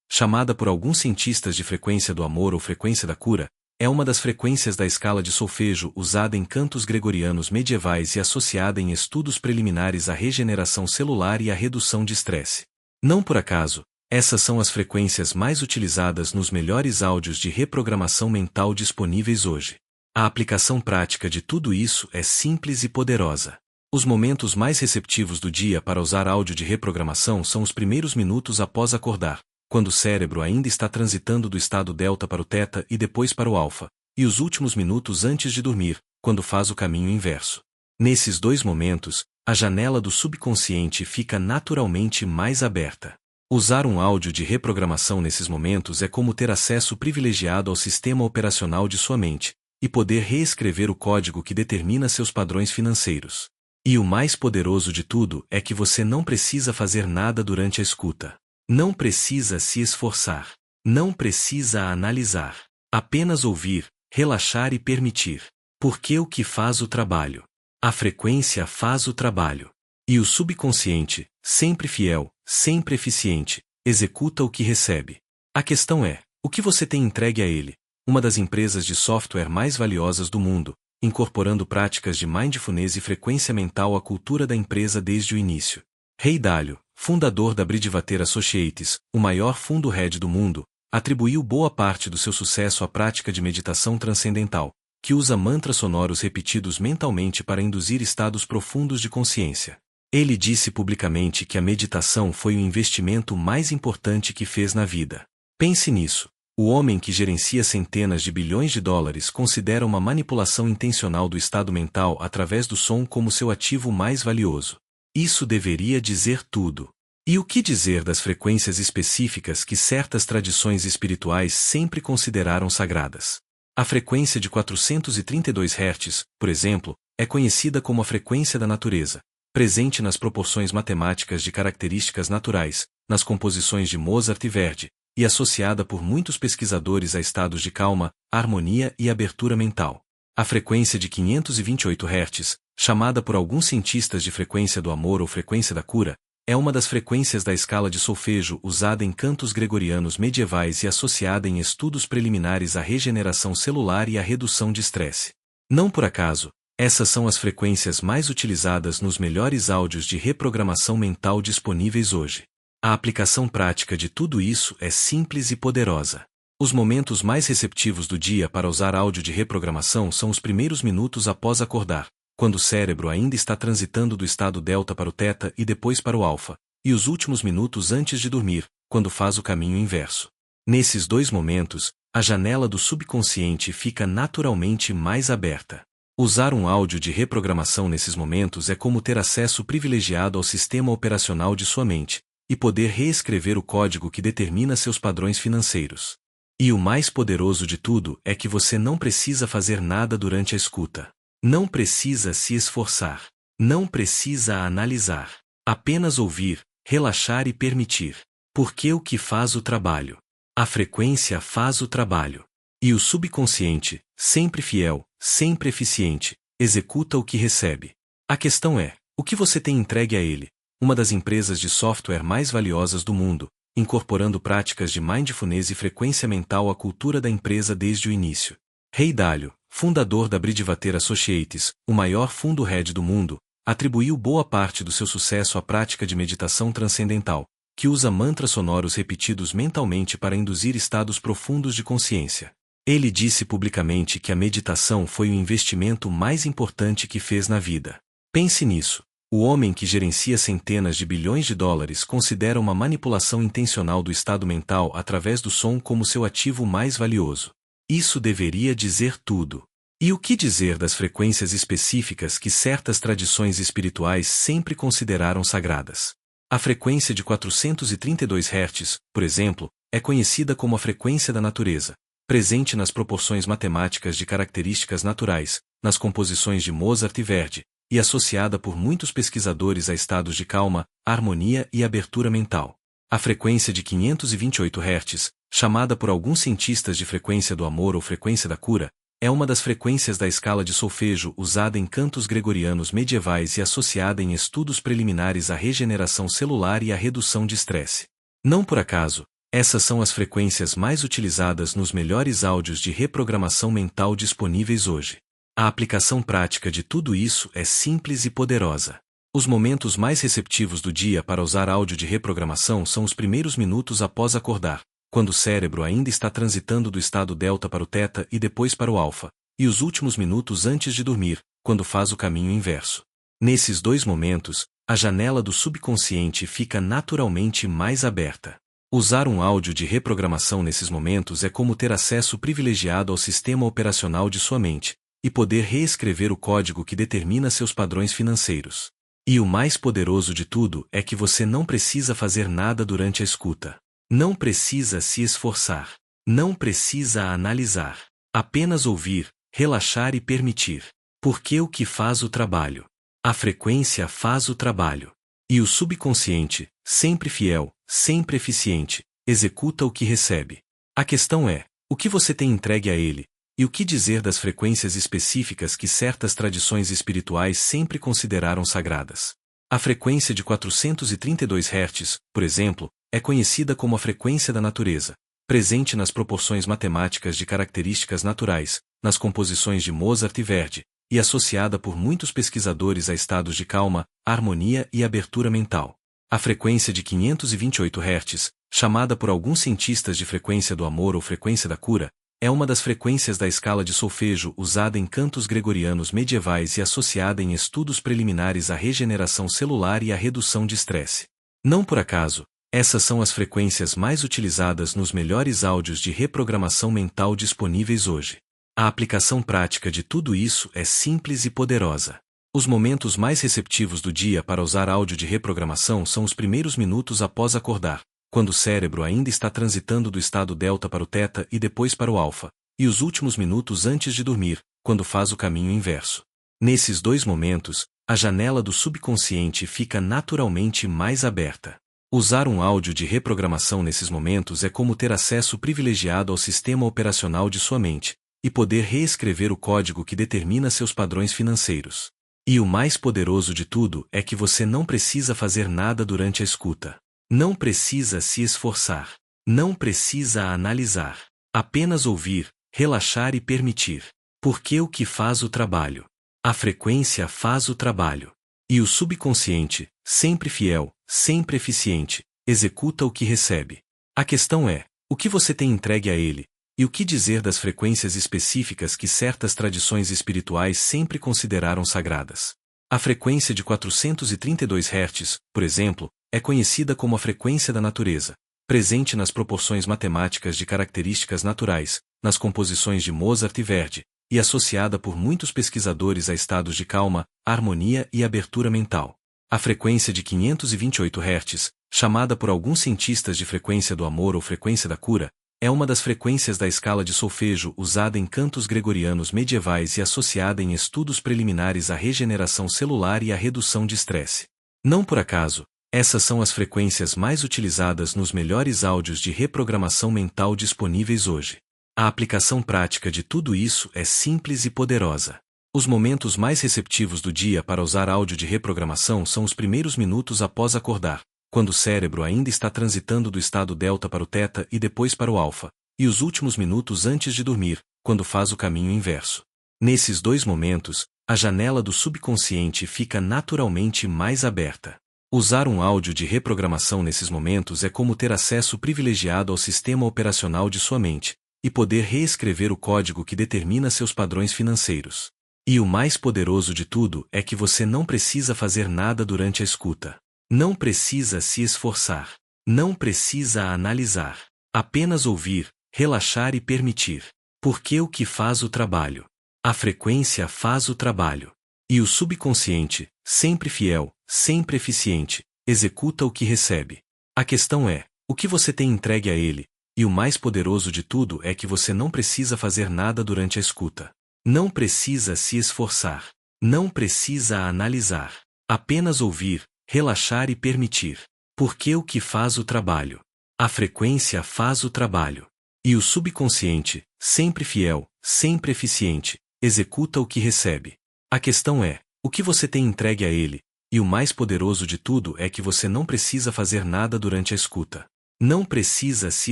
chamada por alguns cientistas de frequência do amor ou frequência da cura, é uma das frequências da escala de solfejo usada em cantos gregorianos medievais e associada em estudos preliminares à regeneração celular e à redução de estresse. Não por acaso, essas são as frequências mais utilizadas nos melhores áudios de reprogramação mental disponíveis hoje. A aplicação prática de tudo isso é simples e poderosa. Os momentos mais receptivos do dia para usar áudio de reprogramação são os primeiros minutos após acordar, quando o cérebro ainda está transitando do estado delta para o teta e depois para o alfa, e os últimos minutos antes de dormir, quando faz o caminho inverso. Nesses dois momentos, a janela do subconsciente fica naturalmente mais aberta. Usar um áudio de reprogramação nesses momentos é como ter acesso privilegiado ao sistema operacional de sua mente, e poder reescrever o código que determina seus padrões financeiros. E o mais poderoso de tudo é que você não precisa fazer nada durante a escuta. Não precisa se esforçar. Não precisa analisar. Apenas ouvir, relaxar e permitir. Porque o que faz o trabalho? A frequência faz o trabalho. E o subconsciente, sempre fiel, sempre eficiente, executa o que recebe. A questão é, o que você tem entregue a ele? Uma das empresas de software mais valiosas do mundo, incorporando práticas de mindfulness e frequência mental à cultura da empresa desde o início. Ray Dalio, fundador da Bridgewater Associates, o maior fundo hedge do mundo, atribuiu boa parte do seu sucesso à prática de meditação transcendental, que usa mantras sonoros repetidos mentalmente para induzir estados profundos de consciência. Ele disse publicamente que a meditação foi o investimento mais importante que fez na vida. Pense nisso. O homem que gerencia centenas de bilhões de dólares considera uma manipulação intencional do estado mental através do som como seu ativo mais valioso. Isso deveria dizer tudo. E o que dizer das frequências específicas que certas tradições espirituais sempre consideraram sagradas? A frequência de 432 Hz, por exemplo, é conhecida como a frequência da natureza, presente nas proporções matemáticas de características naturais, nas composições de Mozart e Verdi, e associada por muitos pesquisadores a estados de calma, harmonia e abertura mental. A frequência de 528 Hz, chamada por alguns cientistas de frequência do amor ou frequência da cura, é uma das frequências da escala de solfejo usada em cantos gregorianos medievais e associada em estudos preliminares à regeneração celular e à redução de estresse. Não por acaso, essas são as frequências mais utilizadas nos melhores áudios de reprogramação mental disponíveis hoje. A aplicação prática de tudo isso é simples e poderosa. Os momentos mais receptivos do dia para usar áudio de reprogramação são os primeiros minutos após acordar, quando o cérebro ainda está transitando do estado delta para o teta e depois para o alfa, e os últimos minutos antes de dormir, quando faz o caminho inverso. Nesses dois momentos, a janela do subconsciente fica naturalmente mais aberta. Usar um áudio de reprogramação nesses momentos é como ter acesso privilegiado ao sistema operacional de sua mente, e poder reescrever o código que determina seus padrões financeiros. E o mais poderoso de tudo é que você não precisa fazer nada durante a escuta. Não precisa se esforçar. Não precisa analisar. Apenas ouvir, relaxar e permitir. Porque o que faz o trabalho? A frequência faz o trabalho. E o subconsciente, sempre fiel, sempre eficiente, executa o que recebe. A questão é, o que você tem entregue a ele? Uma das empresas de software mais valiosas do mundo, incorporando práticas de mindfulness e frequência mental à cultura da empresa desde o início. Ray Dalio, fundador da Bridgewater Associates, o maior fundo hedge do mundo, atribuiu boa parte do seu sucesso à prática de meditação transcendental, que usa mantras sonoros repetidos mentalmente para induzir estados profundos de consciência. Ele disse publicamente que a meditação foi o investimento mais importante que fez na vida. Pense nisso. O homem que gerencia centenas de bilhões de dólares considera uma manipulação intencional do estado mental através do som como seu ativo mais valioso. Isso deveria dizer tudo. E o que dizer das frequências específicas que certas tradições espirituais sempre consideraram sagradas? A frequência de 432 Hz, por exemplo, é conhecida como a frequência da natureza, presente nas proporções matemáticas de características naturais, nas composições de Mozart e Verdi, e associada por muitos pesquisadores a estados de calma, harmonia e abertura mental. A frequência de 528 Hz, chamada por alguns cientistas de frequência do amor ou frequência da cura, é uma das frequências da escala de solfejo usada em cantos gregorianos medievais e associada em estudos preliminares à regeneração celular e à redução de estresse. Não por acaso, essas são as frequências mais utilizadas nos melhores áudios de reprogramação mental disponíveis hoje. A aplicação prática de tudo isso é simples e poderosa. Os momentos mais receptivos do dia para usar áudio de reprogramação são os primeiros minutos após acordar, quando o cérebro ainda está transitando do estado delta para o teta e depois para o alfa, e os últimos minutos antes de dormir, quando faz o caminho inverso. Nesses dois momentos, a janela do subconsciente fica naturalmente mais aberta. Usar um áudio de reprogramação nesses momentos é como ter acesso privilegiado ao sistema operacional de sua mente, e poder reescrever o código que determina seus padrões financeiros. E o mais poderoso de tudo é que você não precisa fazer nada durante a escuta. Não precisa se esforçar. Não precisa analisar. Apenas ouvir, relaxar e permitir. Porque o que faz o trabalho? A frequência faz o trabalho. E o subconsciente, sempre fiel, sempre eficiente, executa o que recebe. A questão é, o que você tem entregue a ele? E o que dizer das frequências específicas que certas tradições espirituais sempre consideraram sagradas? A frequência de 432 Hz, por exemplo, é conhecida como a frequência da natureza, presente nas proporções matemáticas de características naturais, nas composições de Mozart e Verdi, e associada por muitos pesquisadores a estados de calma, harmonia e abertura mental. A frequência de 528 Hz, chamada por alguns cientistas de frequência do amor ou frequência da cura, é uma das frequências da escala de solfejo usada em cantos gregorianos medievais e associada em estudos preliminares à regeneração celular e à redução de estresse. Não por acaso, essas são as frequências mais utilizadas nos melhores áudios de reprogramação mental disponíveis hoje. A aplicação prática de tudo isso é simples e poderosa. Os momentos mais receptivos do dia para usar áudio de reprogramação são os primeiros minutos após acordar, quando o cérebro ainda está transitando do estado delta para o teta e depois para o alfa, e os últimos minutos antes de dormir, quando faz o caminho inverso. Nesses dois momentos, a janela do subconsciente fica naturalmente mais aberta. Usar um áudio de reprogramação nesses momentos é como ter acesso privilegiado ao sistema operacional de sua mente, e poder reescrever o código que determina seus padrões financeiros. E o mais poderoso de tudo é que você não precisa fazer nada durante a escuta. Não precisa se esforçar. Não precisa analisar. Apenas ouvir, relaxar e permitir. Porque o que faz o trabalho? A frequência faz o trabalho. E o subconsciente, sempre fiel, sempre eficiente, executa o que recebe. A questão é, o que você tem entregue a ele? E o que dizer das frequências específicas que certas tradições espirituais sempre consideraram sagradas? A frequência de 432 Hz, por exemplo, é conhecida como a frequência da natureza, presente nas proporções matemáticas de características naturais, nas composições de Mozart e Verdi, e associada por muitos pesquisadores a estados de calma, harmonia e abertura mental. A frequência de 528 Hz, chamada por alguns cientistas de frequência do amor ou frequência da cura, É uma das frequências da escala de solfejo usada em cantos gregorianos medievais e associada em estudos preliminares à regeneração celular e à redução de estresse. Não por acaso, essas são as frequências mais utilizadas nos melhores áudios de reprogramação mental disponíveis hoje. A aplicação prática de tudo isso é simples e poderosa. Os momentos mais receptivos do dia para usar áudio de reprogramação são os primeiros minutos após acordar, quando o cérebro ainda está transitando do estado delta para o teta e depois para o alfa, e os últimos minutos antes de dormir, quando faz o caminho inverso. Nesses dois momentos, a janela do subconsciente fica naturalmente mais aberta. Usar um áudio de reprogramação nesses momentos é como ter acesso privilegiado ao sistema operacional de sua mente, e poder reescrever o código que determina seus padrões financeiros. E o mais poderoso de tudo é que você não precisa fazer nada durante a escuta. Não precisa se esforçar. Não precisa analisar. Apenas ouvir, relaxar e permitir. Porque o que faz o trabalho? A frequência faz o trabalho. E o subconsciente, sempre fiel, sempre eficiente, executa o que recebe. A questão é, o que você tem entregue a ele? E o mais poderoso de tudo é que você não precisa fazer nada durante a escuta. Não precisa se esforçar. Não precisa analisar. Apenas ouvir, relaxar e permitir. Porque o que faz o trabalho? A frequência faz o trabalho. E o subconsciente, sempre fiel, sempre eficiente, executa o que recebe. A questão é, o que você tem entregue a ele? E o mais poderoso de tudo é que você não precisa fazer nada durante a escuta. Não precisa se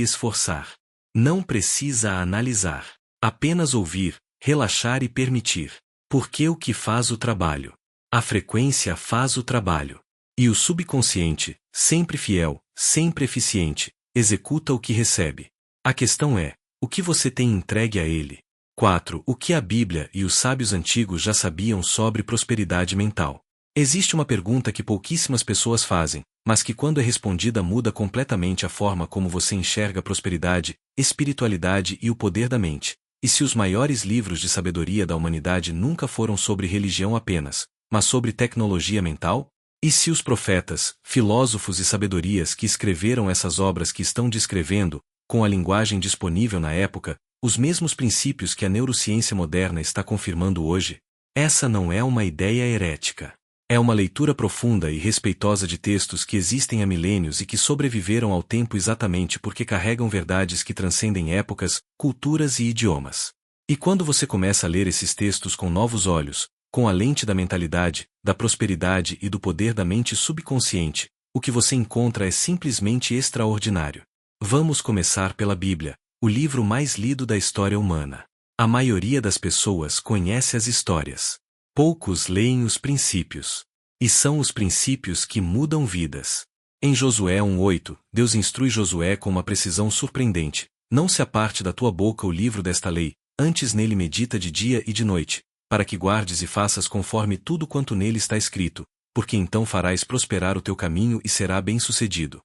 esforçar. Não precisa analisar. Apenas ouvir, relaxar e permitir. Porque o que faz o trabalho? A frequência faz o trabalho. E o subconsciente, sempre fiel, sempre eficiente, executa o que recebe. A questão é, o que você tem entregue a ele? 4. O que a Bíblia e os sábios antigos já sabiam sobre prosperidade mental? Existe uma pergunta que pouquíssimas pessoas fazem, mas que quando é respondida muda completamente a forma como você enxerga a prosperidade, espiritualidade e o poder da mente. E se os maiores livros de sabedoria da humanidade nunca foram sobre religião apenas, mas sobre tecnologia mental? E se os profetas, filósofos e sabedorias que escreveram essas obras que estão descrevendo, com a linguagem disponível na época, os mesmos princípios que a neurociência moderna está confirmando hoje? Essa não é uma ideia herética. É uma leitura profunda e respeitosa de textos que existem há milênios e que sobreviveram ao tempo exatamente porque carregam verdades que transcendem épocas, culturas e idiomas. E quando você começa a ler esses textos com novos olhos, com a lente da mentalidade, da prosperidade e do poder da mente subconsciente, o que você encontra é simplesmente extraordinário. Vamos começar pela Bíblia, o livro mais lido da história humana. A maioria das pessoas conhece as histórias. Poucos leem os princípios. E são os princípios que mudam vidas. Em Josué 1:8, Deus instrui Josué com uma precisão surpreendente. Não se aparte da tua boca o livro desta lei, antes nele medita de dia e de noite, para que guardes e faças conforme tudo quanto nele está escrito, porque então farás prosperar o teu caminho e será bem-sucedido.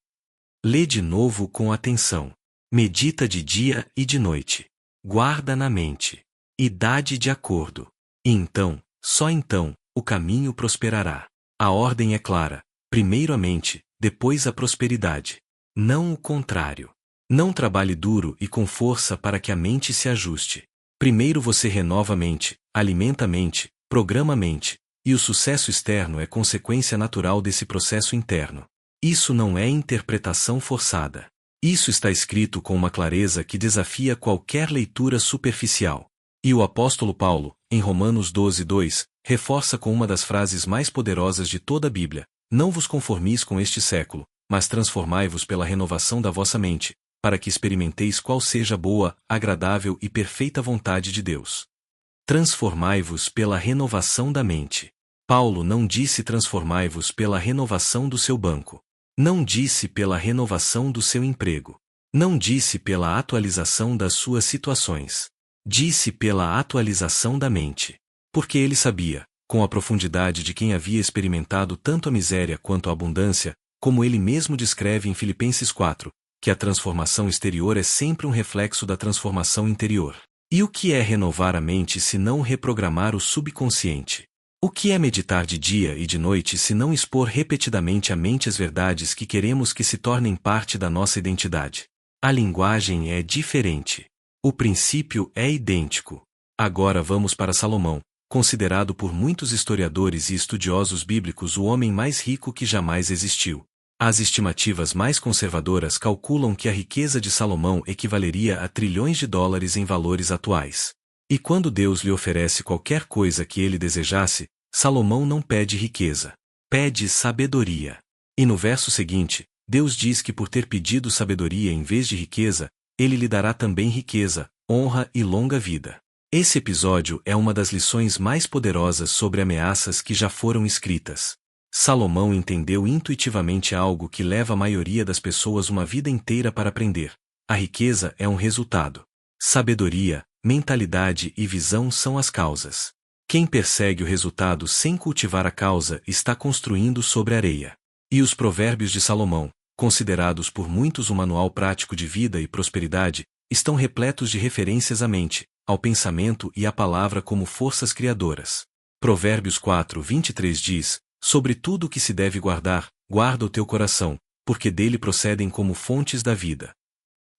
Lê de novo com atenção. Medita de dia e de noite. Guarda na mente. E dá-de de acordo. E então, só então, o caminho prosperará. A ordem é clara. Primeiro a mente, depois a prosperidade. Não o contrário. Não trabalhe duro e com força para que a mente se ajuste. Primeiro você renova a mente, alimenta a mente, programa a mente, e o sucesso externo é consequência natural desse processo interno. Isso não é interpretação forçada. Isso está escrito com uma clareza que desafia qualquer leitura superficial. E o apóstolo Paulo, em Romanos 12:2, reforça com uma das frases mais poderosas de toda a Bíblia: não vos conformis com este século, mas transformai-vos pela renovação da vossa mente, para que experimenteis qual seja a boa, agradável e perfeita vontade de Deus. Transformai-vos pela renovação da mente. Paulo não disse transformai-vos pela renovação do seu banco. Não disse pela renovação do seu emprego. Não disse pela atualização das suas situações. Disse pela atualização da mente. Porque ele sabia, com a profundidade de quem havia experimentado tanto a miséria quanto a abundância, como ele mesmo descreve em Filipenses 4, que a transformação exterior é sempre um reflexo da transformação interior. E o que é renovar a mente se não reprogramar o subconsciente? O que é meditar de dia e de noite se não expor repetidamente à mente as verdades que queremos que se tornem parte da nossa identidade? A linguagem é diferente. O princípio é idêntico. Agora vamos para Salomão, considerado por muitos historiadores e estudiosos bíblicos o homem mais rico que jamais existiu. As estimativas mais conservadoras calculam que a riqueza de Salomão equivaleria a trilhões de dólares em valores atuais. E quando Deus lhe oferece qualquer coisa que ele desejasse, Salomão não pede riqueza. Pede sabedoria. E no verso seguinte, Deus diz que por ter pedido sabedoria em vez de riqueza, ele lhe dará também riqueza, honra e longa vida. Esse episódio é uma das lições mais poderosas sobre ameaças que já foram escritas. Salomão entendeu intuitivamente algo que leva a maioria das pessoas uma vida inteira para aprender. A riqueza é um resultado. Sabedoria, mentalidade e visão são as causas. Quem persegue o resultado sem cultivar a causa está construindo sobre areia. E os Provérbios de Salomão, considerados por muitos um manual prático de vida e prosperidade, estão repletos de referências à mente, ao pensamento e à palavra como forças criadoras. Provérbios 4:23 diz: sobre tudo o que se deve guardar, guarda o teu coração, porque dele procedem como fontes da vida.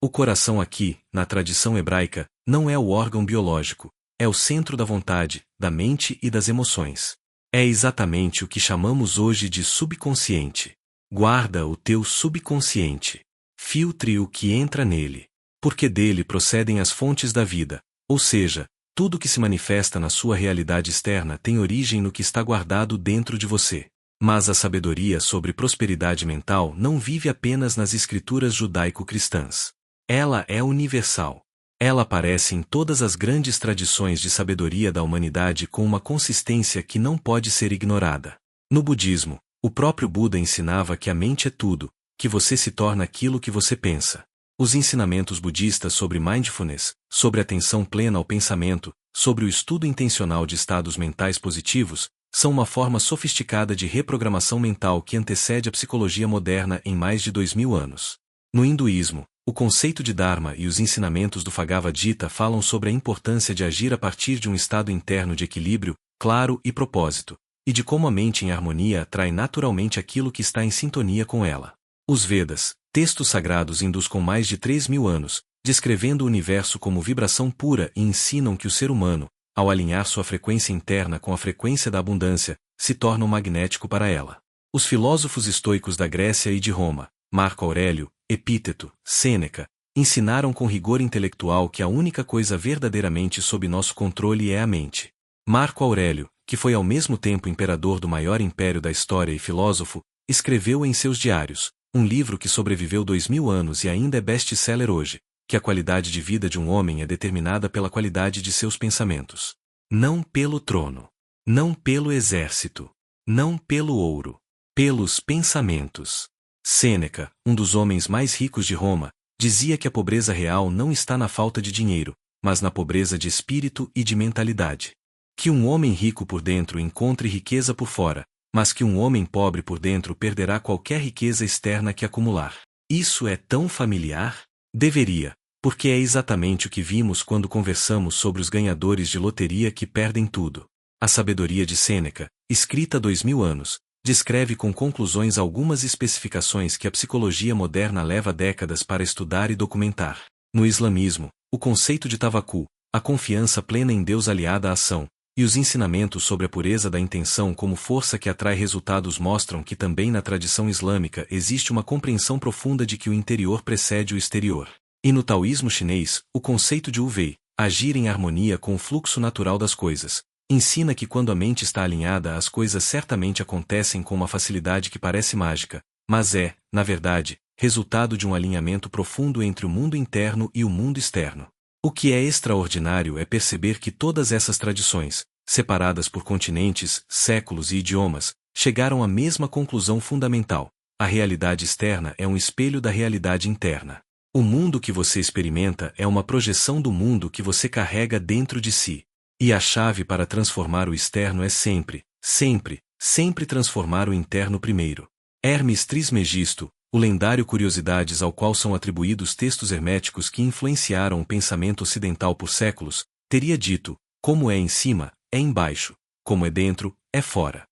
O coração aqui, na tradição hebraica, não é o órgão biológico, é o centro da vontade, da mente e das emoções. É exatamente o que chamamos hoje de subconsciente. Guarda o teu subconsciente. Filtre o que entra nele. Porque dele procedem as fontes da vida, ou seja, tudo que se manifesta na sua realidade externa tem origem no que está guardado dentro de você. Mas a sabedoria sobre prosperidade mental não vive apenas nas escrituras judaico-cristãs. Ela é universal. Ela aparece em todas as grandes tradições de sabedoria da humanidade com uma consistência que não pode ser ignorada. No budismo, o próprio Buda ensinava que a mente é tudo, que você se torna aquilo que você pensa. Os ensinamentos budistas sobre mindfulness, sobre atenção plena ao pensamento, sobre o estudo intencional de estados mentais positivos, são uma forma sofisticada de reprogramação mental que antecede a psicologia moderna em mais de 2000 anos. No hinduísmo, o conceito de Dharma e os ensinamentos do Bhagavad Gita falam sobre a importância de agir a partir de um estado interno de equilíbrio, claro e propósito, e de como a mente em harmonia atrai naturalmente aquilo que está em sintonia com ela. Os Vedas, textos sagrados hindus com mais de 3.000 anos, descrevendo o universo como vibração pura e ensinam que o ser humano, ao alinhar sua frequência interna com a frequência da abundância, se torna um magnético para ela. Os filósofos estoicos da Grécia e de Roma, Marco Aurélio, Epíteto, Sêneca, ensinaram com rigor intelectual que a única coisa verdadeiramente sob nosso controle é a mente. Marco Aurélio, que foi ao mesmo tempo imperador do maior império da história e filósofo, escreveu em seus diários, um livro que sobreviveu 2000 anos e ainda é best-seller hoje, que a qualidade de vida de um homem é determinada pela qualidade de seus pensamentos. Não pelo trono. Não pelo exército. Não pelo ouro. Pelos pensamentos. Sêneca, um dos homens mais ricos de Roma, dizia que a pobreza real não está na falta de dinheiro, mas na pobreza de espírito e de mentalidade. Que um homem rico por dentro encontre riqueza por fora, mas que um homem pobre por dentro perderá qualquer riqueza externa que acumular. Isso é tão familiar? Deveria, porque é exatamente o que vimos quando conversamos sobre os ganhadores de loteria que perdem tudo. A sabedoria de Sêneca, escrita há 2000 anos, descreve com conclusões algumas especificações que a psicologia moderna leva décadas para estudar e documentar. No islamismo, o conceito de tavakkul, a confiança plena em Deus aliada à ação, e os ensinamentos sobre a pureza da intenção como força que atrai resultados mostram que também na tradição islâmica existe uma compreensão profunda de que o interior precede o exterior. E no taoísmo chinês, o conceito de Wu-Wei, agir em harmonia com o fluxo natural das coisas, ensina que quando a mente está alinhada as coisas certamente acontecem com uma facilidade que parece mágica, mas é, na verdade, resultado de um alinhamento profundo entre o mundo interno e o mundo externo. O que é extraordinário é perceber que todas essas tradições, separadas por continentes, séculos e idiomas, chegaram à mesma conclusão fundamental: a realidade externa é um espelho da realidade interna. O mundo que você experimenta é uma projeção do mundo que você carrega dentro de si. E a chave para transformar o externo é sempre, sempre, sempre transformar o interno primeiro. Hermes Trismegisto, o lendário Curiosidades ao qual são atribuídos textos herméticos que influenciaram o pensamento ocidental por séculos, teria dito: como é em cima, é embaixo, como é dentro, é fora.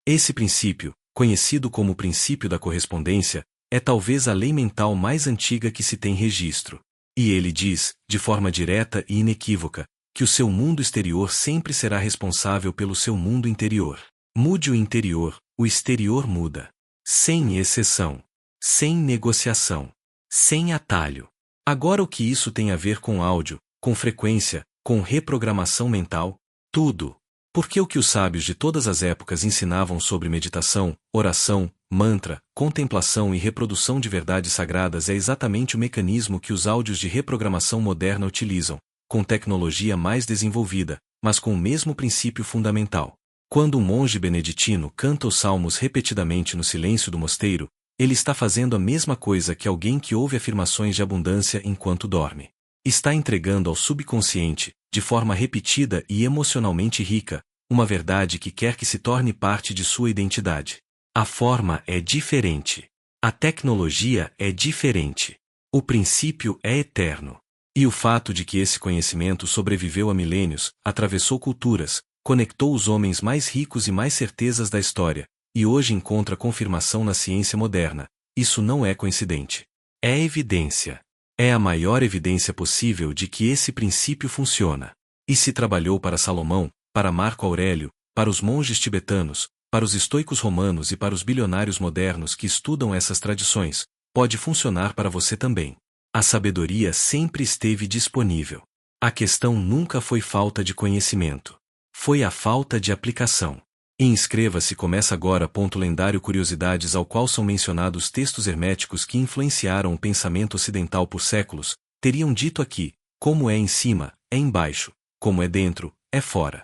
Esse princípio, conhecido como o princípio da correspondência, é talvez a lei mental mais antiga que se tem registro. E ele diz, de forma direta e inequívoca, que o seu mundo exterior sempre será responsável pelo seu mundo interior. Mude o interior, o exterior muda. Sem exceção. Sem negociação. Sem atalho. Agora o que isso tem a ver com áudio, com frequência, com reprogramação mental? Tudo. Porque o que os sábios de todas as épocas ensinavam sobre meditação, oração, mantra, contemplação e reprodução de verdades sagradas é exatamente o mecanismo que os áudios de reprogramação moderna utilizam, com tecnologia mais desenvolvida, mas com o mesmo princípio fundamental. Quando um monge beneditino canta os salmos repetidamente no silêncio do mosteiro, ele está fazendo a mesma coisa que alguém que ouve afirmações de abundância enquanto dorme. Está entregando ao subconsciente, de forma repetida e emocionalmente rica, uma verdade que quer que se torne parte de sua identidade. A forma é diferente. A tecnologia é diferente. O princípio é eterno. E o fato de que esse conhecimento sobreviveu a milênios, atravessou culturas, conectou os homens mais ricos e mais certezas da história, e hoje encontra confirmação na ciência moderna, isso não é coincidente. É evidência. É a maior evidência possível de que esse princípio funciona. E se trabalhou para Salomão, para Marco Aurélio, para os monges tibetanos, para os estoicos romanos e para os bilionários modernos que estudam essas tradições, pode funcionar para você também. A sabedoria sempre esteve disponível. A questão nunca foi falta de conhecimento. Foi a falta de aplicação. E inscreva-se começa agora. Lendário Curiosidades ao qual são mencionados textos herméticos que influenciaram o pensamento ocidental por séculos, teriam dito aqui, como é em cima, é embaixo, como é dentro, é fora.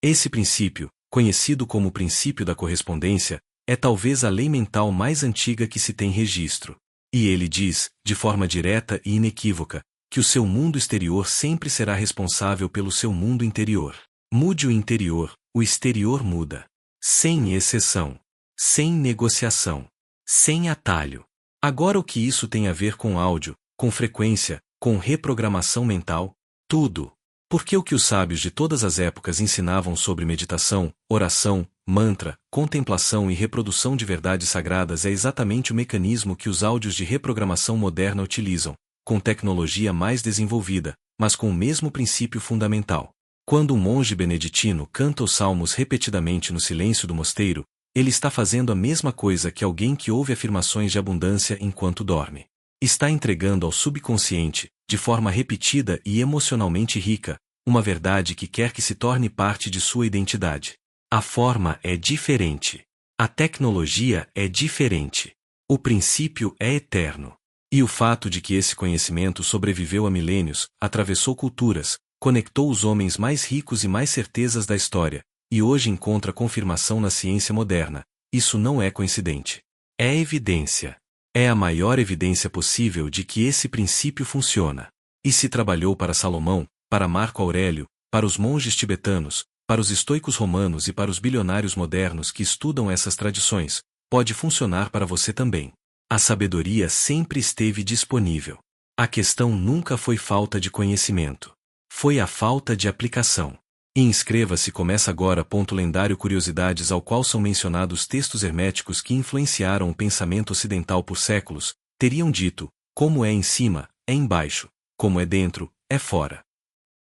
Esse princípio, conhecido como o princípio da correspondência, é talvez a lei mental mais antiga que se tem registro. E ele diz, de forma direta e inequívoca, que o seu mundo exterior sempre será responsável pelo seu mundo interior. Mude o interior, o exterior muda. Sem exceção. Sem negociação. Sem atalho. Agora o que isso tem a ver com áudio, com frequência, com reprogramação mental? Tudo. Porque o que os sábios de todas as épocas ensinavam sobre meditação, oração, mantra, contemplação e reprodução de verdades sagradas é exatamente o mecanismo que os áudios de reprogramação moderna utilizam, com tecnologia mais desenvolvida, mas com o mesmo princípio fundamental. Quando um monge beneditino canta os salmos repetidamente no silêncio do mosteiro, ele está fazendo a mesma coisa que alguém que ouve afirmações de abundância enquanto dorme. Está entregando ao subconsciente, de forma repetida e emocionalmente rica, uma verdade que quer que se torne parte de sua identidade. A forma é diferente. A tecnologia é diferente. O princípio é eterno. E o fato de que esse conhecimento sobreviveu a milênios, atravessou culturas, conectou os homens mais ricos e mais certezas da história, e hoje encontra confirmação na ciência moderna, isso não é coincidente. É evidência. É a maior evidência possível de que esse princípio funciona. E se trabalhou para Salomão, para Marco Aurélio, para os monges tibetanos, para os estoicos romanos e para os bilionários modernos que estudam essas tradições, pode funcionar para você também. A sabedoria sempre esteve disponível. A questão nunca foi falta de conhecimento. Foi a falta de aplicação. E inscreva-se começa agora. Lendário Curiosidades ao qual são mencionados textos herméticos que influenciaram o pensamento ocidental por séculos, teriam dito, como é em cima, é embaixo, como é dentro, é fora.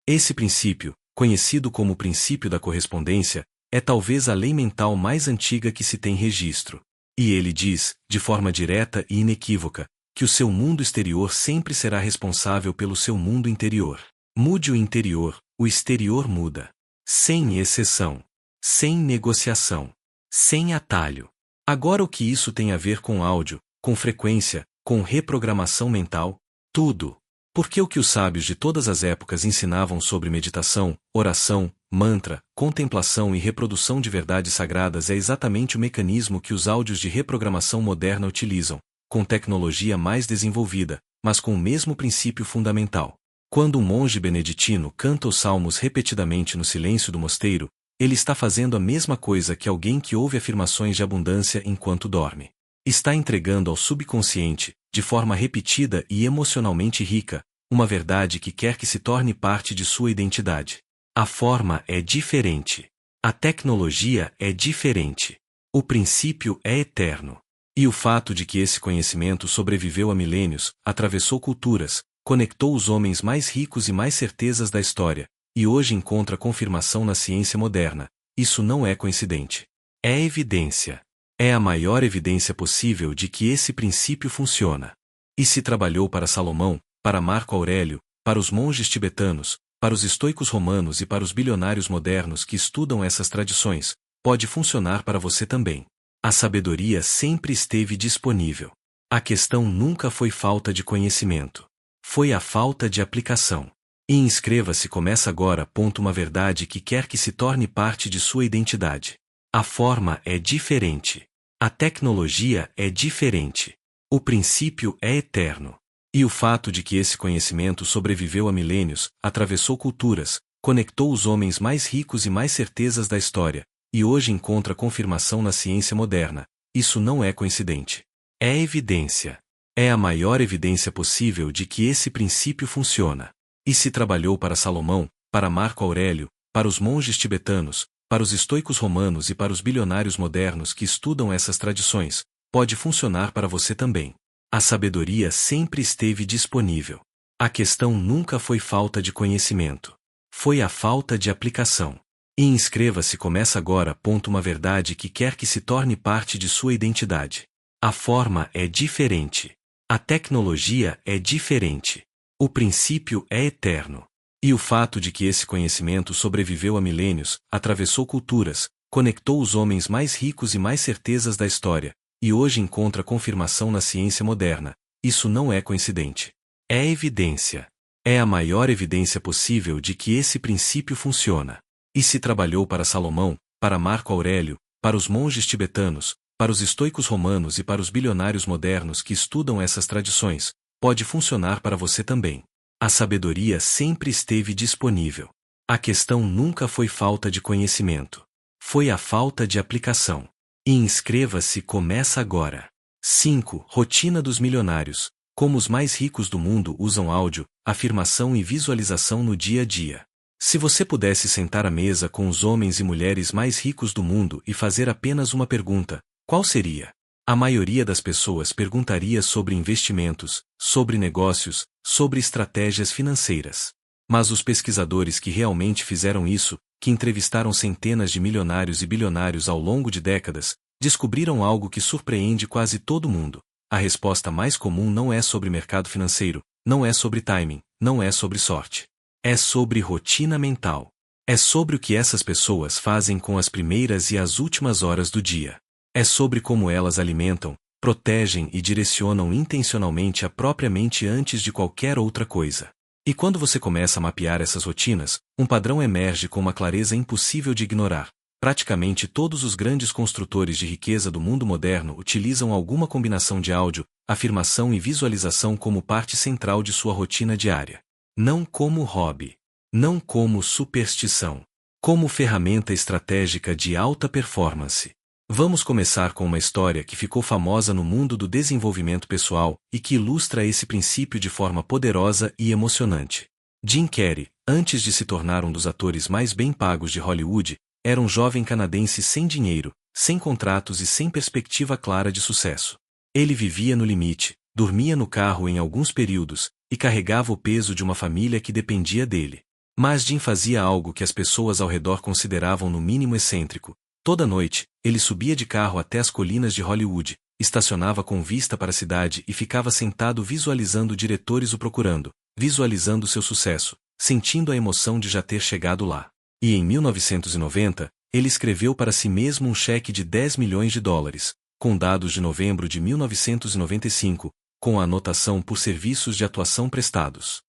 Esse princípio, conhecido como o princípio da correspondência, é talvez a lei mental mais antiga que se tem registro. E ele diz, de forma direta e inequívoca, que o seu mundo exterior sempre será responsável pelo seu mundo interior. Mude o interior, o exterior muda. Sem exceção. Sem negociação. Sem atalho. Agora o que isso tem a ver com áudio, com frequência, com reprogramação mental? Tudo. Porque o que os sábios de todas as épocas ensinavam sobre meditação, oração, mantra, contemplação e reprodução de verdades sagradas é exatamente o mecanismo que os áudios de reprogramação moderna utilizam, com tecnologia mais desenvolvida, mas com o mesmo princípio fundamental. Quando um monge beneditino canta os salmos repetidamente no silêncio do mosteiro, ele está fazendo a mesma coisa que alguém que ouve afirmações de abundância enquanto dorme. Está entregando ao subconsciente, de forma repetida e emocionalmente rica, uma verdade que quer que se torne parte de sua identidade. A forma é diferente. A tecnologia é diferente. O princípio é eterno. E o fato de que esse conhecimento sobreviveu a milênios, atravessou culturas, conectou os homens mais ricos e mais certezas da história, e hoje encontra confirmação na ciência moderna, isso não é coincidente. É evidência. É a maior evidência possível de que esse princípio funciona. E se trabalhou para Salomão, para Marco Aurélio, para os monges tibetanos, para os estoicos romanos e para os bilionários modernos que estudam essas tradições, pode funcionar para você também. A sabedoria sempre esteve disponível. A questão nunca foi falta de conhecimento. Foi a falta de aplicação. E inscreva-se começa agora. Uma verdade que quer que se torne parte de sua identidade. A forma é diferente. A tecnologia é diferente. O princípio é eterno. E o fato de que esse conhecimento sobreviveu a milênios, atravessou culturas, conectou os homens mais ricos e mais certezas da história, e hoje encontra confirmação na ciência moderna, isso não é coincidente. É evidência. É a maior evidência possível de que esse princípio funciona. E se trabalhou para Salomão, para Marco Aurélio, para os monges tibetanos, para os estoicos romanos e para os bilionários modernos que estudam essas tradições, pode funcionar para você também. A sabedoria sempre esteve disponível. A questão nunca foi falta de conhecimento. Foi a falta de aplicação. E inscreva-se começa agora. Uma verdade que quer que se torne parte de sua identidade. A forma é diferente. A tecnologia é diferente. O princípio é eterno. E o fato de que esse conhecimento sobreviveu a milênios, atravessou culturas, conectou os homens mais ricos e mais certezas da história, e hoje encontra confirmação na ciência moderna, isso não é coincidente. É evidência. É a maior evidência possível de que esse princípio funciona. E se trabalhou para Salomão, para Marco Aurélio, para os monges tibetanos, para os estoicos romanos e para os bilionários modernos que estudam essas tradições, pode funcionar para você também. A sabedoria sempre esteve disponível. A questão nunca foi falta de conhecimento. Foi a falta de aplicação. E inscreva-se começa agora. 5. Rotina dos milionários. Como os mais ricos do mundo usam áudio, afirmação e visualização no dia a dia. Se você pudesse sentar à mesa com os homens e mulheres mais ricos do mundo e fazer apenas uma pergunta, qual seria? A maioria das pessoas perguntaria sobre investimentos, sobre negócios, sobre estratégias financeiras. Mas os pesquisadores que realmente fizeram isso, que entrevistaram centenas de milionários e bilionários ao longo de décadas, descobriram algo que surpreende quase todo mundo. A resposta mais comum não é sobre mercado financeiro, não é sobre timing, não é sobre sorte. É sobre rotina mental. É sobre o que essas pessoas fazem com as primeiras e as últimas horas do dia. É sobre como elas alimentam, protegem e direcionam intencionalmente a própria mente antes de qualquer outra coisa. E quando você começa a mapear essas rotinas, um padrão emerge com uma clareza impossível de ignorar. Praticamente todos os grandes construtores de riqueza do mundo moderno utilizam alguma combinação de áudio, afirmação e visualização como parte central de sua rotina diária. Não como hobby. Não como superstição. Como ferramenta estratégica de alta performance. Vamos começar com uma história que ficou famosa no mundo do desenvolvimento pessoal e que ilustra esse princípio de forma poderosa e emocionante. Jim Carrey, antes de se tornar um dos atores mais bem pagos de Hollywood, era um jovem canadense sem dinheiro, sem contratos e sem perspectiva clara de sucesso. Ele vivia no limite, dormia no carro em alguns períodos e carregava o peso de uma família que dependia dele. Mas Jim fazia algo que as pessoas ao redor consideravam no mínimo excêntrico. Toda noite, ele subia de carro até as colinas de Hollywood, estacionava com vista para a cidade e ficava sentado visualizando diretores o procurando, visualizando seu sucesso, sentindo a emoção de já ter chegado lá. E em 1990, ele escreveu para si mesmo um cheque de 10 milhões de dólares, com dados de novembro de 1995, com a anotação por serviços de atuação prestados.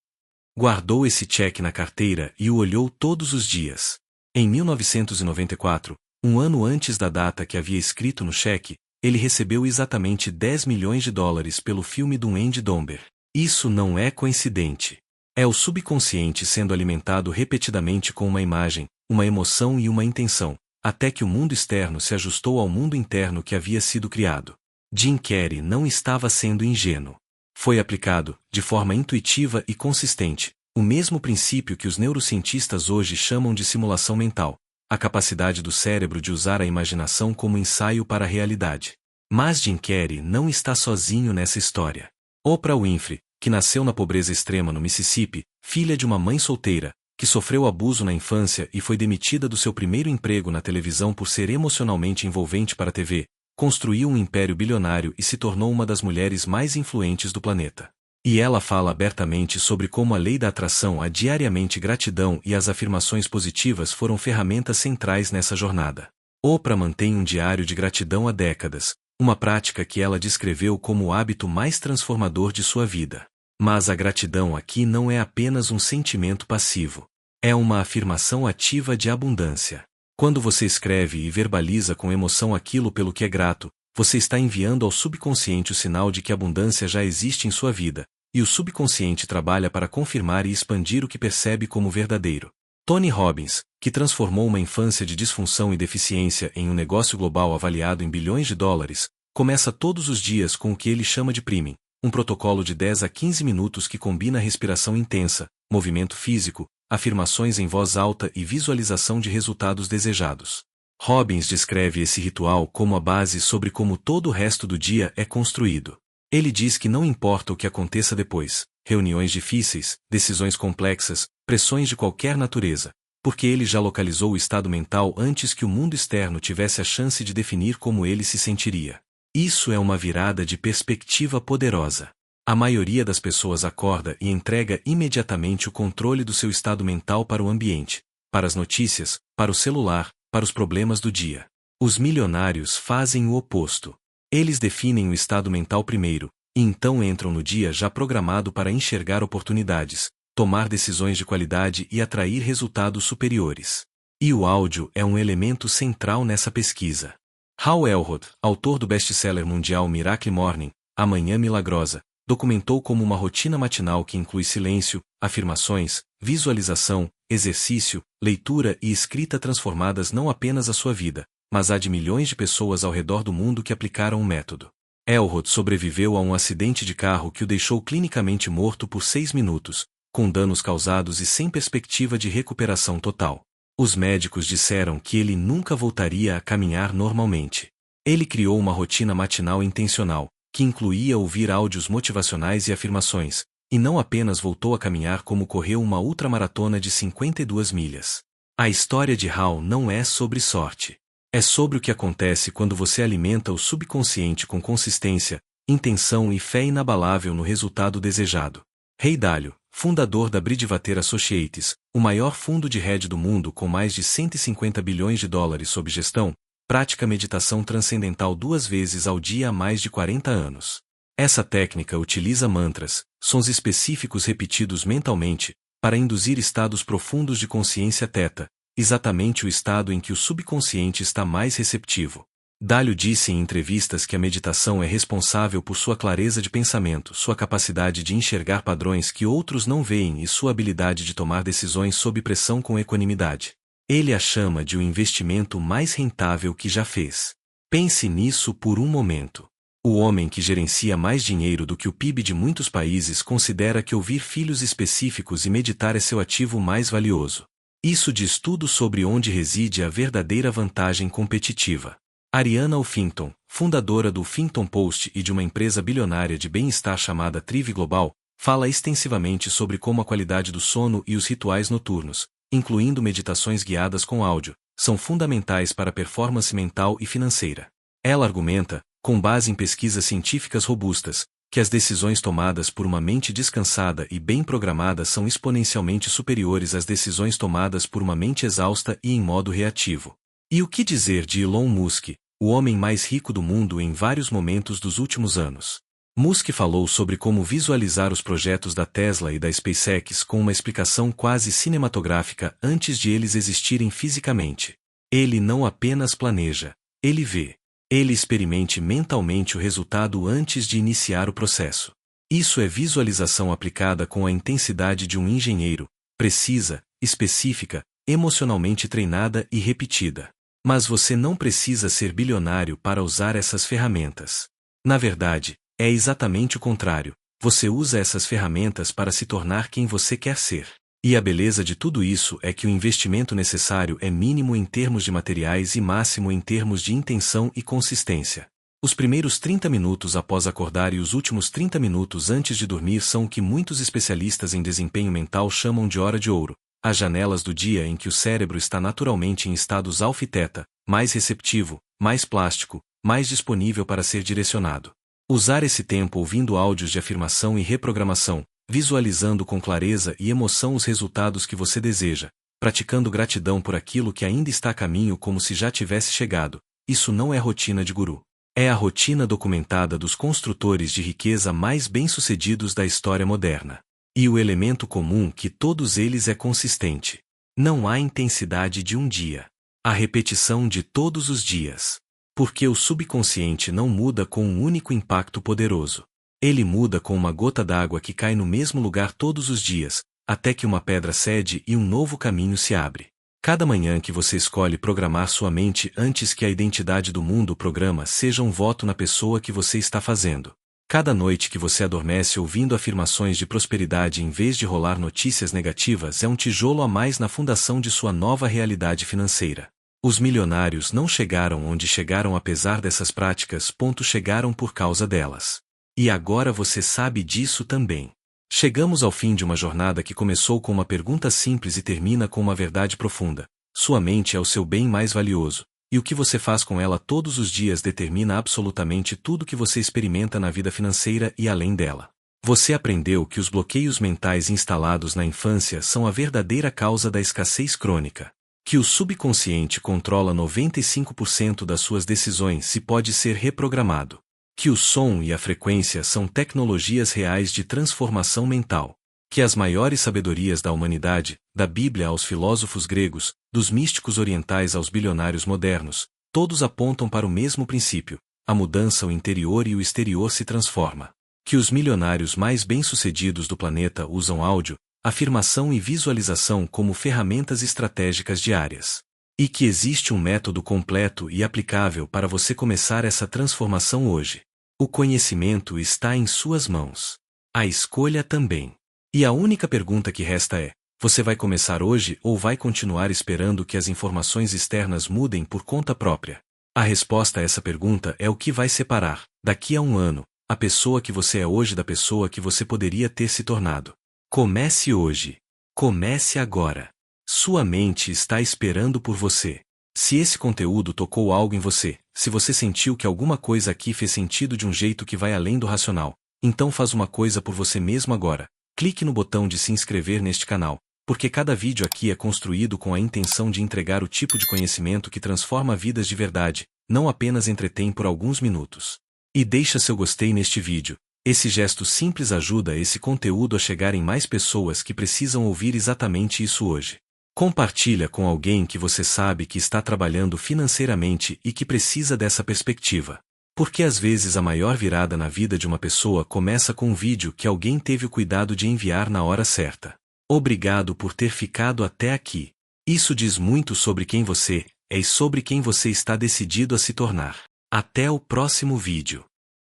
Guardou esse cheque na carteira e o olhou todos os dias. Em 1994, um ano antes da data que havia escrito no cheque, ele recebeu exatamente 10 milhões de dólares pelo filme do Andy Domber. Isso não é coincidente. É o subconsciente sendo alimentado repetidamente com uma imagem, uma emoção e uma intenção, até que o mundo externo se ajustou ao mundo interno que havia sido criado. Jim Carrey não estava sendo ingênuo. Foi aplicado, de forma intuitiva e consistente, o mesmo princípio que os neurocientistas hoje chamam de simulação mental, a capacidade do cérebro de usar a imaginação como ensaio para a realidade. Mas Jim Carrey não está sozinho nessa história. Oprah Winfrey, que nasceu na pobreza extrema no Mississippi, filha de uma mãe solteira, que sofreu abuso na infância e foi demitida do seu primeiro emprego na televisão por ser emocionalmente envolvente para a TV, construiu um império bilionário e se tornou uma das mulheres mais influentes do planeta. E ela fala abertamente sobre como a lei da atração, a diariamente gratidão e as afirmações positivas foram ferramentas centrais nessa jornada. Oprah mantém um diário de gratidão há décadas, uma prática que ela descreveu como o hábito mais transformador de sua vida. Mas a gratidão aqui não é apenas um sentimento passivo. É uma afirmação ativa de abundância. Quando você escreve e verbaliza com emoção aquilo pelo que é grato, você está enviando ao subconsciente o sinal de que a abundância já existe em sua vida, e o subconsciente trabalha para confirmar e expandir o que percebe como verdadeiro. Tony Robbins, que transformou uma infância de disfunção e deficiência em um negócio global avaliado em bilhões de dólares, começa todos os dias com o que ele chama de priming, um protocolo de 10 a 15 minutos que combina respiração intensa, movimento físico, afirmações em voz alta e visualização de resultados desejados. Robbins descreve esse ritual como a base sobre como todo o resto do dia é construído. Ele diz que não importa o que aconteça depois, reuniões difíceis, decisões complexas, pressões de qualquer natureza, porque ele já localizou o estado mental antes que o mundo externo tivesse a chance de definir como ele se sentiria. Isso é uma virada de perspectiva poderosa. A maioria das pessoas acorda e entrega imediatamente o controle do seu estado mental para o ambiente, para as notícias, para o celular, para os problemas do dia. Os milionários fazem o oposto. Eles definem o estado mental primeiro, e então entram no dia já programado para enxergar oportunidades, tomar decisões de qualidade e atrair resultados superiores. E o áudio é um elemento central nessa pesquisa. Hal Elrod, autor do best-seller mundial Miracle Morning, A Manhã Milagrosa, documentou como uma rotina matinal que inclui silêncio, afirmações, visualização, exercício, leitura e escrita transformadas não apenas a sua vida, mas a de milhões de pessoas ao redor do mundo que aplicaram o método. Elrod sobreviveu a um acidente de carro que o deixou clinicamente morto por 6 minutos, com danos causados e sem perspectiva de recuperação total. Os médicos disseram que ele nunca voltaria a caminhar normalmente. Ele criou uma rotina matinal intencional, que incluía ouvir áudios motivacionais e afirmações, e não apenas voltou a caminhar como correu uma ultramaratona de 52 milhas. A história de Hal não é sobre sorte. É sobre o que acontece quando você alimenta o subconsciente com consistência, intenção e fé inabalável no resultado desejado. Ray Dalio, fundador da Bridgewater Associates, o maior fundo de hedge do mundo com mais de 150 bilhões de dólares sob gestão, pratica meditação transcendental 2 vezes ao dia há mais de 40 anos. Essa técnica utiliza mantras, sons específicos repetidos mentalmente, para induzir estados profundos de consciência teta, exatamente o estado em que o subconsciente está mais receptivo. Dalio disse em entrevistas que a meditação é responsável por sua clareza de pensamento, sua capacidade de enxergar padrões que outros não veem e sua habilidade de tomar decisões sob pressão com equanimidade. Ele a chama de o investimento mais rentável que já fez. Pense nisso por um momento. O homem que gerencia mais dinheiro do que o PIB de muitos países considera que ouvir filhos específicos e meditar é seu ativo mais valioso. Isso diz tudo sobre onde reside a verdadeira vantagem competitiva. Arianna Huffington, fundadora do Huffington Post e de uma empresa bilionária de bem-estar chamada Thrive Global, fala extensivamente sobre como a qualidade do sono e os rituais noturnos, incluindo meditações guiadas com áudio, são fundamentais para a performance mental e financeira. Ela argumenta, com base em pesquisas científicas robustas, que as decisões tomadas por uma mente descansada e bem programada são exponencialmente superiores às decisões tomadas por uma mente exausta e em modo reativo. E o que dizer de Elon Musk, o homem mais rico do mundo em vários momentos dos últimos anos? Musk falou sobre como visualizar os projetos da Tesla e da SpaceX com uma explicação quase cinematográfica antes de eles existirem fisicamente. Ele não apenas planeja, ele vê. Ele experimente mentalmente o resultado antes de iniciar o processo. Isso é visualização aplicada com a intensidade de um engenheiro, precisa, específica, emocionalmente treinada e repetida. Mas você não precisa ser bilionário para usar essas ferramentas. Na verdade, é exatamente o contrário. Você usa essas ferramentas para se tornar quem você quer ser. E a beleza de tudo isso é que o investimento necessário é mínimo em termos de materiais e máximo em termos de intenção e consistência. Os primeiros 30 minutos após acordar e os últimos 30 minutos antes de dormir são o que muitos especialistas em desempenho mental chamam de hora de ouro, as janelas do dia em que o cérebro está naturalmente em estados alfa e teta, mais receptivo, mais plástico, mais disponível para ser direcionado. Usar esse tempo ouvindo áudios de afirmação e reprogramação, visualizando com clareza e emoção os resultados que você deseja, praticando gratidão por aquilo que ainda está a caminho como se já tivesse chegado, isso não é rotina de guru. É a rotina documentada dos construtores de riqueza mais bem-sucedidos da história moderna. E o elemento comum que todos eles é consistente. Não há intensidade de um dia. A repetição de todos os dias. Porque o subconsciente não muda com um único impacto poderoso. Ele muda com uma gota d'água que cai no mesmo lugar todos os dias, até que uma pedra cede e um novo caminho se abre. Cada manhã que você escolhe programar sua mente antes que a identidade do mundo programa seja um voto na pessoa que você está fazendo. Cada noite que você adormece ouvindo afirmações de prosperidade em vez de rolar notícias negativas é um tijolo a mais na fundação de sua nova realidade financeira. Os milionários não chegaram onde chegaram apesar dessas práticas, chegaram por causa delas. E agora você sabe disso também. Chegamos ao fim de uma jornada que começou com uma pergunta simples e termina com uma verdade profunda. Sua mente é o seu bem mais valioso, e o que você faz com ela todos os dias determina absolutamente tudo que você experimenta na vida financeira e além dela. Você aprendeu que os bloqueios mentais instalados na infância são a verdadeira causa da escassez crônica. Que o subconsciente controla 95% das suas decisões e pode ser reprogramado. Que o som e a frequência são tecnologias reais de transformação mental. Que as maiores sabedorias da humanidade, da Bíblia aos filósofos gregos, dos místicos orientais aos bilionários modernos, todos apontam para o mesmo princípio: a mudança, o interior e o exterior se transforma. Que os milionários mais bem-sucedidos do planeta usam áudio, afirmação e visualização como ferramentas estratégicas diárias. E que existe um método completo e aplicável para você começar essa transformação hoje. O conhecimento está em suas mãos. A escolha também. E a única pergunta que resta é: você vai começar hoje ou vai continuar esperando que as informações externas mudem por conta própria? A resposta a essa pergunta é o que vai separar, daqui a um ano, a pessoa que você é hoje da pessoa que você poderia ter se tornado. Comece hoje. Comece agora. Sua mente está esperando por você. Se esse conteúdo tocou algo em você, se você sentiu que alguma coisa aqui fez sentido de um jeito que vai além do racional, então faz uma coisa por você mesmo agora. Clique no botão de se inscrever neste canal, porque cada vídeo aqui é construído com a intenção de entregar o tipo de conhecimento que transforma vidas de verdade, não apenas entretém por alguns minutos. E deixa seu gostei neste vídeo. Esse gesto simples ajuda esse conteúdo a chegar em mais pessoas que precisam ouvir exatamente isso hoje. Compartilha com alguém que você sabe que está trabalhando financeiramente e que precisa dessa perspectiva. Porque às vezes a maior virada na vida de uma pessoa começa com um vídeo que alguém teve o cuidado de enviar na hora certa. Obrigado por ter ficado até aqui. Isso diz muito sobre quem você é e sobre quem você está decidido a se tornar. Até o próximo vídeo.